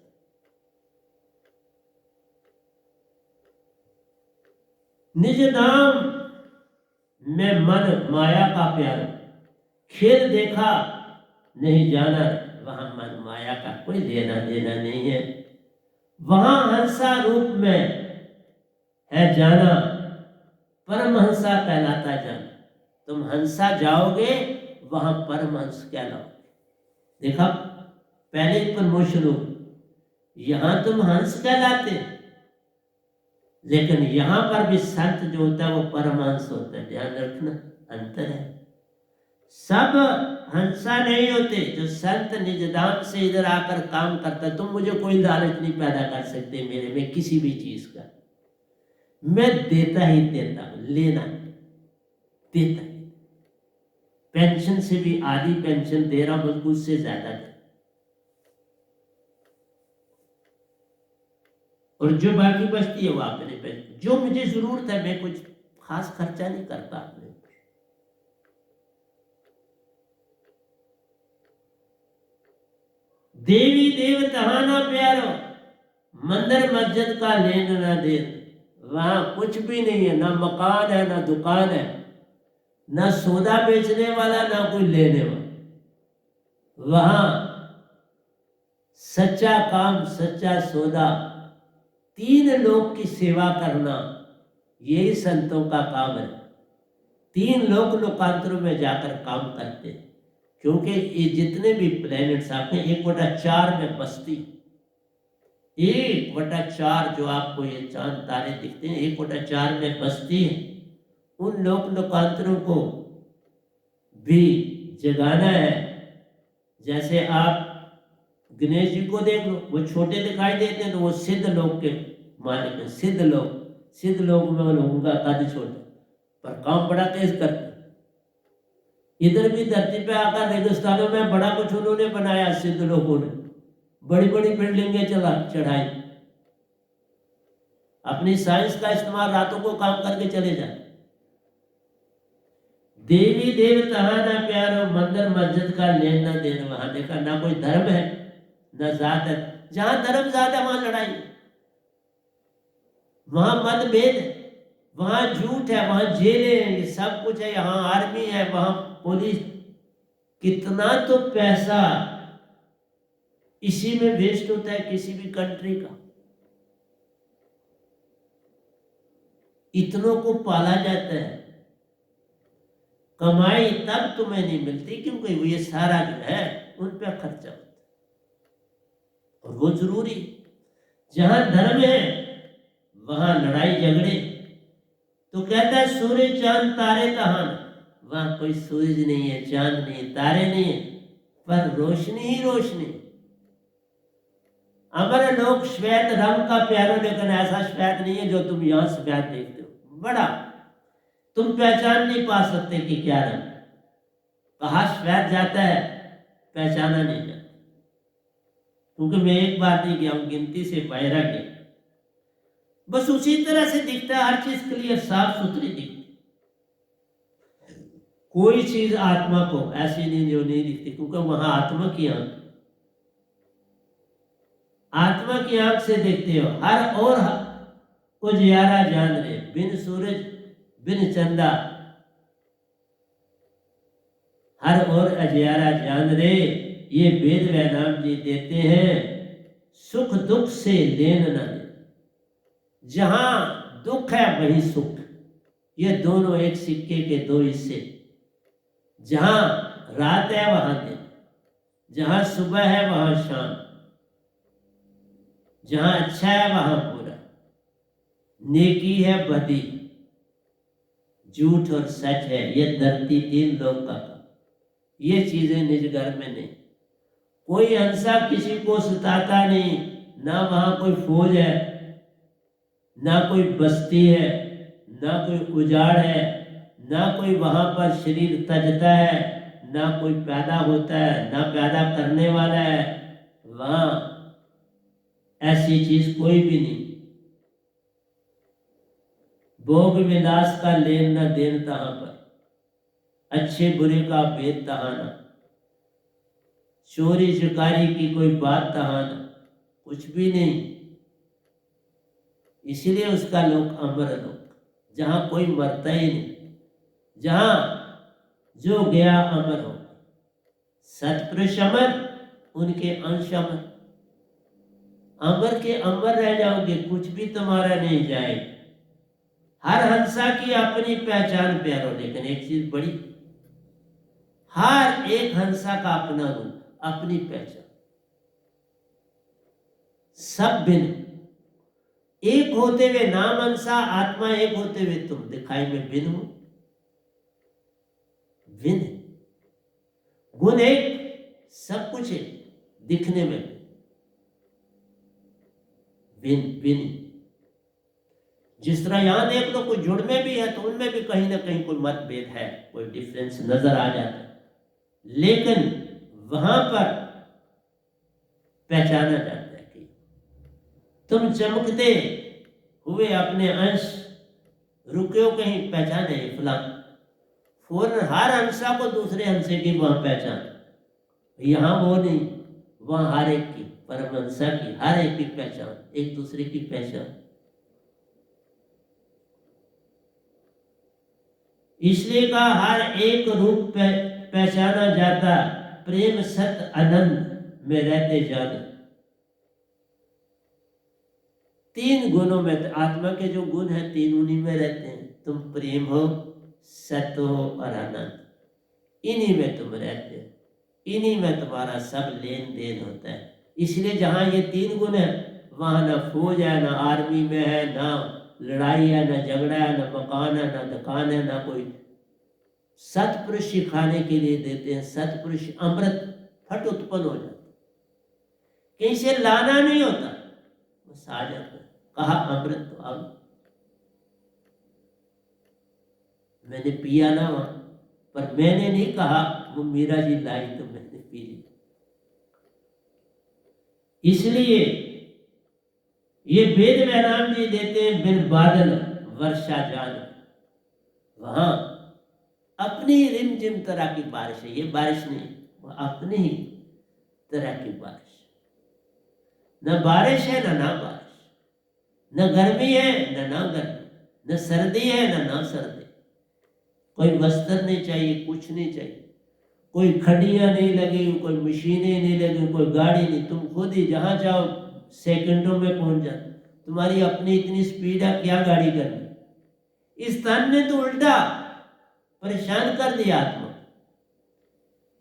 A: निज धाम में मन माया का प्यार, खेल देखा नहीं जाना। वहां मन माया का कोई लेना देना नहीं है। वहां हंसा रूप में है जाना, परमहंसा कहलाता जाना। तुम हंसा जाओगे वहां परमहंस कहलाओगे। देखा पहले प्रमोशन हो, यहां तुम हंस कहलाते, लेकिन यहां पर भी संत जो होता है वो परमहंस होता है। ध्यान रखना, अंतर है। सब हंसा नहीं होते। जो संत निज धाम से इधर आकर काम करता, तुम मुझे कोई लालच नहीं पैदा कर सकते मेरे में किसी भी चीज का। मैं देता ही देता हूं, लेना देता ही। पेंशन से भी आधी पेंशन दे रहा हूं, बल्कि उससे ज्यादा दे। और जो बाकी बचती है वो अपने पे, जो मुझे जरूरत है मैं कुछ खास खर्चा नहीं करता अपने। देवी देव तहाना प्यारो, मंदिर मस्जिद का लेन ना देन। वहां कुछ भी नहीं है, ना मकान है, ना दुकान है, ना सौदा बेचने वाला, ना कोई लेने वाला। वहां सच्चा काम, सच्चा सौदा, तीन लोग की सेवा करना, यही संतों का काम है। तीन लोग लोकांतरों में जाकर काम करते, क्योंकि ये जितने भी प्लैनेट्स आपने 1/4 में बस्ती, 1/4 जो आपको ये चांद तारे दिखते हैं, 1/4 में बसती है। उन लोक लोकांतरों को भी जगाना है। जैसे आप गणेश जी को देख लो, वो छोटे दिखाई देते हैं तो वो सिद्ध लोक के मालिक हैं। सिद्ध लोक में लोगों का कद छोटा पर काम बड़ा तेज करते। इधर भी धरती पे आकर रेगिस्तानों में बड़ा कुछ उन्होंने बनाया। सिद्ध लोगों ने बड़ी बड़ी बिल्डिंगें चढ़ाई। अपनी साइंस का इस्तेमाल, रातों को काम करके चले जाए। देवी देवता ना प्यारो, मंदिर मस्जिद का लेन ना देन। वहां देखा ना कोई धर्म है ना जात है। जहां धर्म जात है वहां लड़ाई, वहां मतभेद है, वहां झूठ है, वहां जेलें हैं, सब कुछ है। यहाँ आर्मी है, वहां पुलिस। कितना तो पैसा इसी में वेस्ट होता है किसी भी कंट्री का। इतनों को पाला जाता है। कमाई तब तुम्हें नहीं मिलती क्योंकि वो ये सारा जो है उन पर खर्चा होता है और वो जरूरी। जहां धर्म है वहां लड़ाई झगड़े। तो कहता है सूर्य चांद तारे कहां। वहां कोई सूरज नहीं है, चांद नहीं है, तारे नहीं है, पर रोशनी ही रोशनी। अमर लोक श्वेत रंग का प्यारो, लेकिन ऐसा श्वेत नहीं है जो तुम यहां श्वेत देखते हो। बड़ा तुम पहचान नहीं पा सकते कि क्या रंग। कहा श्वेत जाता है, पहचाना नहीं जाता। क्योंकि मैं एक बार नहीं गया हूं, गिनती से बाहर गया। बस उसी तरह से दिखता है, हर चीज क्लियर साफ सुथरी दिखती। कोई चीज आत्मा को ऐसी नहीं जो नहीं दिखती, क्योंकि वहां आत्मा की आंख से देखते हो। हर और उजियारा जान रहे, बिन सूरज बिन चंदा, हर और अजियारा जान रे। ये वेद वैनाम जी देते हैं। सुख दुख से लेन न दे। जहां दुख है वहीं सुख, ये दोनों एक सिक्के के दो हिस्से। जहां रात है वहां दिन, जहां सुबह है वहां शाम, जहां अच्छा है वहां बुरा, नेकी है बदी, झूठ और सच है। ये धरती तीन लोग का। ये चीजें निज घर में नहीं। कोई हंसा किसी को सताता नहीं, ना वहां कोई फौज है, ना कोई बस्ती है, ना कोई उजाड़ है, ना कोई वहां पर शरीर तजता है, ना कोई पैदा होता है, ना पैदा करने वाला है। वहां ऐसी चीज कोई भी नहीं। भोग विलास का लेन न देन तहां पर, अच्छे बुरे का भेद तहां ना, चोरी चकारी की कोई बात तहां ना, कुछ भी नहीं। इसीलिए उसका लोक अमर लोक, जहां कोई मरता ही नहीं, जहां जो गया अमर हो। सत्पुरुष अमर, उनके अंश अमर। अमर के अमर रह जाओगे, कुछ भी तुम्हारा नहीं जाएगा। हर हंसा की अपनी पहचान प्यारो, लेकिन एक चीज बड़ी, हर एक हंसा का अपना रूप, अपनी पहचान। सब भिन्न, एक होते हुए नाम हंसा, आत्मा एक होते हुए तुम दिखाई में भिन्न हो। भिन्न गुण एक, सब कुछ एक, दिखने में भिन्न भिन्न। जिस तरह यहां देख लो, कोई जुड़ में भी है तो उनमें भी कहीं ना कहीं कोई मतभेद है, कोई डिफरेंस नजर आ जाता है, लेकिन वहां पर पहचाना जाता है कि तुम चमकते हुए अपने अंश रुके हो कहीं, पहचाने फलां। फौरन हर हंसा को दूसरे हंसे की वहां पहचान। यहां वो नहीं, वहां हर एक की, परमहंसा की, हर एक की पहचान, एक दूसरे की पहचान। इसलिए कहा हर एक रूप पहचाना जाता, प्रेम सत आनंद में रहते जाने। तीन गुणों में, आत्मा के जो गुण हैं तीन, उन्हीं में रहते हैं। तुम प्रेम हो, सत्य हो और आनंद, इन्हीं में तुम रहते हो, इन्हीं में तुम्हारा सब लेन देन होता है। इसलिए जहां ये तीन गुण है वहाँ ना फौज है, ना आर्मी में है, ना लड़ाई है, ना झगड़ा है, ना मकान है, ना दुकान है, ना कोई। सतपुरुष ही खाने के लिए देते हैं। सतपुरुष अमृत फट उत्पन्न हो जाता, कहीं से लाना नहीं होता, बस आ जाता। कहा अमृत तो अब मैंने पिया ना वहां, पर मैंने नहीं कहा, वो मीरा जी लाई तो मैंने पी ली। इसलिए ये वेद में राम जी देते हैं, बिन बादल वर्षा जान। वहां अपनी रिमझिम तरह की बारिश है, ये बारिश नहीं, वो अपनी ही तरह की बारिश। न बारिश है ना बारिश, न गर्मी है ना गर्मी, न सर्दी है ना सर्दी। कोई वस्त्र नहीं चाहिए, कुछ नहीं चाहिए, कोई खड़ियां नहीं लगी, कोई मशीनें नहीं लगी, कोई गाड़ी नहीं। तुम खुद ही जहां जाओ सेकंडों में पहुंच जाते। तुम्हारी अपनी इतनी स्पीड है, क्या गाड़ी करनी। इस तन ने तो उल्टा परेशान कर दिया आत्मा।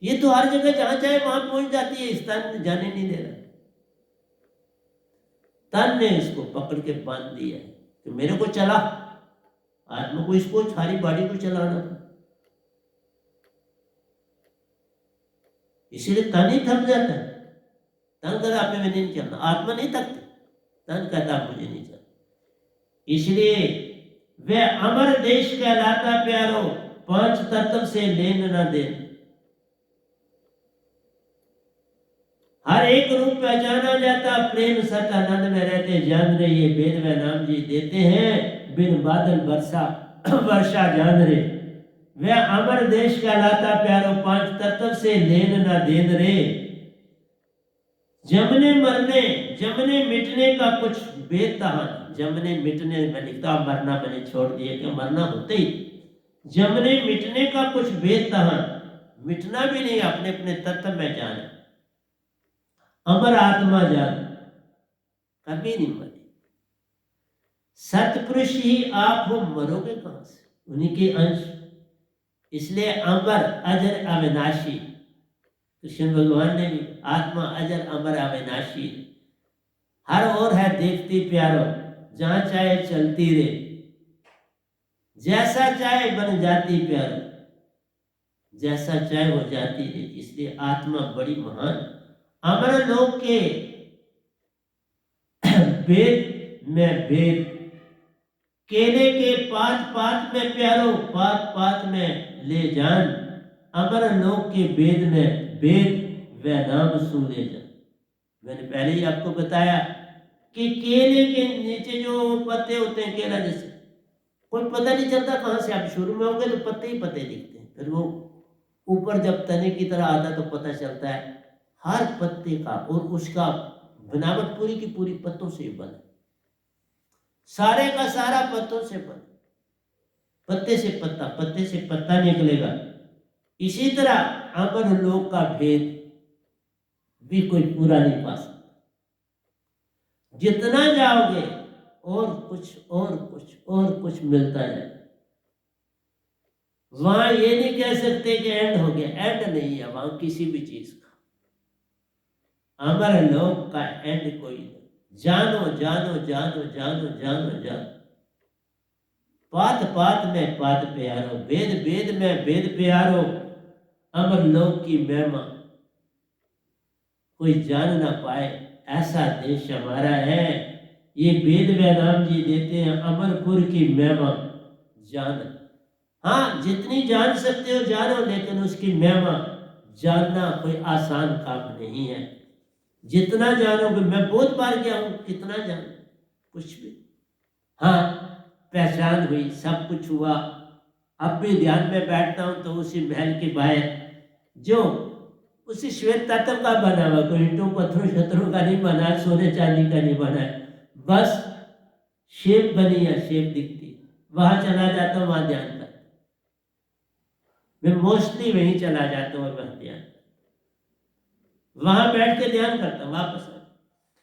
A: ये तो हर जगह जहां चाहे वहां पहुंच जाती है, इस तन ने जाने नहीं दे रहा। तन ने इसको पकड़ के बांध दिया है कि मेरे को चला। आत्मा को, इसको सारी बॉडी को चलाना था, इसीलिए तन ही थक जाता है। तन कहता आप में नहीं चलना, आत्मा नहीं थकती, तन कहता आप मुझे नहीं चलना। इसलिए वह अमर देश कहलाता प्यारो, पांच तत्व से लेन न देन। हर एक रूप पहचाना जाता, प्रेम सत आनंद में रहते जान रे। ये वेद में नाम जी देते हैं, बिन बादल वर्षा वर्षा जान रे। वह अमर देश कहलाता प्यारो, पांच तत्व से लेन न देन रे। जमने मरने जमने मिटने का कुछ भेद तहा। जमने मिटने में लिखता, मरना मैंने छोड़ दिया, कि मरना होते ही। जमने मिटने का कुछ भेद तहा, मिटना भी नहीं, अपने अपने तत्व में जाना। अमर आत्मा जान, कभी नहीं मरे। सतपुरुष ही आप हो, मरोगे कहां से, उन्हीं के अंश। इसलिए अमर अजर अविनाशी। कृष्ण भगवान ने भी, आत्मा अजर अमर अविनाशी, हर ओर है देखती प्यारो, जहां चाहे चलती रे। जैसा चाहे बन जाती प्यारो, जैसा चाहे हो जाती रे। इसलिए आत्मा बड़ी महान। अमर लोक के वेद में भेद, केले के पात पात में प्यारो, पात पात में ले जान। अमर लोक के वेद में भेद, वह नाम सु ले जान। मैंने पहले ही आपको बताया कि केले के नीचे जो पत्ते होते हैं, केला जैसे, कोई पता नहीं चलता कहां से। आप शुरू में होंगे तो पत्ते ही पत्ते दिखते हैं, फिर वो ऊपर जब तने की तरह आता तो पता चलता है हर पत्ते का, और उसका बनावट पूरी की पूरी पत्तों से बना, सारे का सारा पत्तों से बना। पत्ते से पत्ता, पत्ते से पत्ता निकलेगा। इसी तरह अमर लोक का भेद भी कोई पूरा नहीं पा सकता। जितना जाओगे और कुछ और कुछ और कुछ मिलता जाए। वहां ये नहीं कह सकते कि एंड हो गया, एंड नहीं है वहां किसी भी चीज का। अमर लोक का एंड कोई नहीं। जानो जानो जानो जानो जानो जानो, पात पात में पात प्यारो, वेद वेद में वेद प्यारो। अमर लोक की महिमा कोई जान ना पाए, ऐसा देश हमारा है। ये वेद में राम जी देते हैं, अमरपुर की महिमा जान। हाँ, जितनी जान सकते हो जानो, लेकिन उसकी महिमा जानना कोई आसान काम नहीं है। जितना जानोगे, मैं बहुत बार गया हूं, कितना जान, कुछ भी। हाँ, पहचान हुई, सब कुछ हुआ। अब भी ध्यान में बैठता हूं तो उसी महल के बाहर, जो उसी श्वेत तत्व का बना हुआ, कोई ईंटों पत्थरों शत्रुओं का नहीं बना, सोने चांदी का नहीं बना है, बस शेप बनी है, शेप दिखती। वहां चला जाता हूं, वहां ध्यान करता। मैं मोस्टली वहीं चला जाता हूँ, वहां ध्यान, वहां बैठ के ध्यान करता हूँ, वापस आता।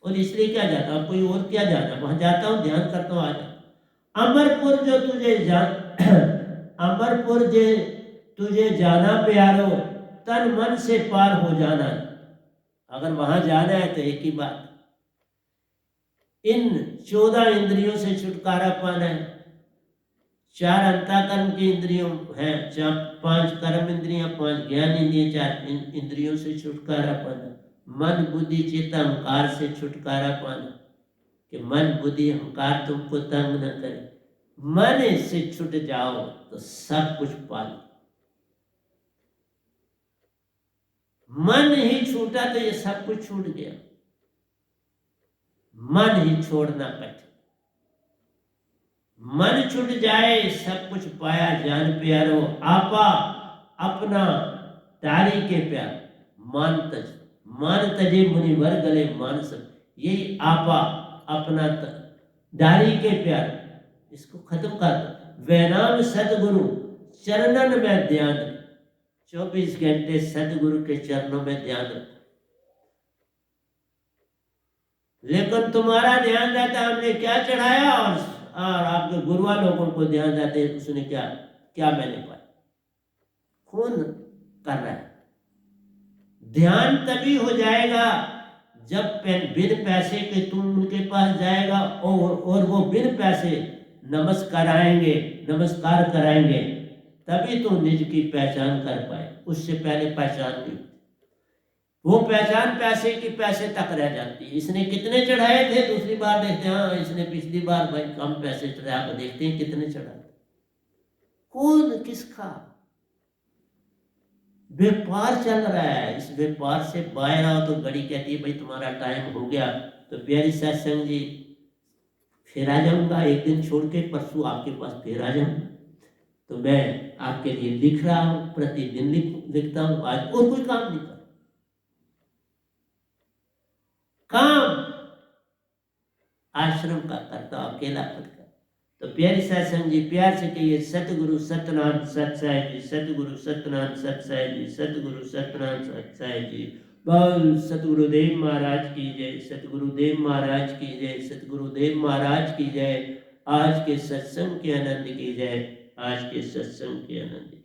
A: और इसलिए क्या जाता हूँ, कोई और क्या जाता, वहां जाता हूँ, ध्यान करता हूँ, आ जाता। अमरपुर जो तुझे जान अमरपुर जे तुझे जाना प्यारो, तन मन से पार हो जाना। अगर वहां जाना है तो एक ही बात, इन 14 इंद्रियों से छुटकारा पाना है। 4 अंतःकरण की इंद्रियों है, 5 कर्म इंद्रियां, 5 ज्ञान इंद्रियां, 4 इंद्रियों से छुटकारा पाना। मन बुद्धि चित्त अहंकार से छुटकारा पाना, कि मन बुद्धि अहंकार तुमको तंग न करे। मन से छूट जाओ तो सब कुछ पा लो। मन ही छूटा तो ये सब कुछ छूट गया। मन ही छोड़ना कठिन। मन छूट जाए सब कुछ पाया जान प्यारो, आपा अपना तारी के प्यार। मान तजे मुनिवर गले मान सब, यही आपा अपना दारी के प्यार, इसको खत्म कर दो। वैनाम सदगुरु चरणन में ध्यान, 24 घंटे सदगुरु के चरणों में ध्यान रखो। लेकिन तुम्हारा ध्यान रहता है हमने क्या चढ़ाया, और आपके गुरुआ लोगों को ध्यान रहते है उसने क्या क्या मैंने पाया। खून कर रहा है। ध्यान तभी हो जाएगा जब बिन पैसे के तुम उनके पास जाएगा और वो बिन पैसे नमस्कार कराएंगे, तभी तो निज की पहचान कर पाए। उससे पहले पहचान नहीं। वो पहचान पैसे तक रह जाती है। इसने कितने चढ़ाए थे, दूसरी बार देखते हैं हाँ इसने पिछली बार भाई कम पैसे चढ़ाया, देखते हैं कितने चढ़ाए। कौन किसका व्यापार चल रहा है। इस व्यापार से बाहर आओ तो घड़ी कहती है भाई तुम्हारा टाइम हो गया। तो प्यारी सत्संग जी फिर आ जाऊंगा, एक दिन छोड़ के परसों आपके पास फिर आ जाऊंगा। तो मैं आपके लिए लिख रहा हूं, प्रतिदिन लिखता हूं। आज और कोई काम नहीं कर, काम आश्रम का करता हूं, अकेला पद का। तो प्यारी सत्संग जी प्यार से कहिए सतगुरु सतनाम सत साहिब जी, सतगुरु सतनाम सत साहिब जी, सतगुरु सतनाम सत साहिब जी। बोल सतगुरुदेव महाराज की जय, सतगुरुदेव महाराज की जय, सतगुरुदेव महाराज की जय। आज के सत्संग के आनंद की जय, आज के सत्संग के आनंद की।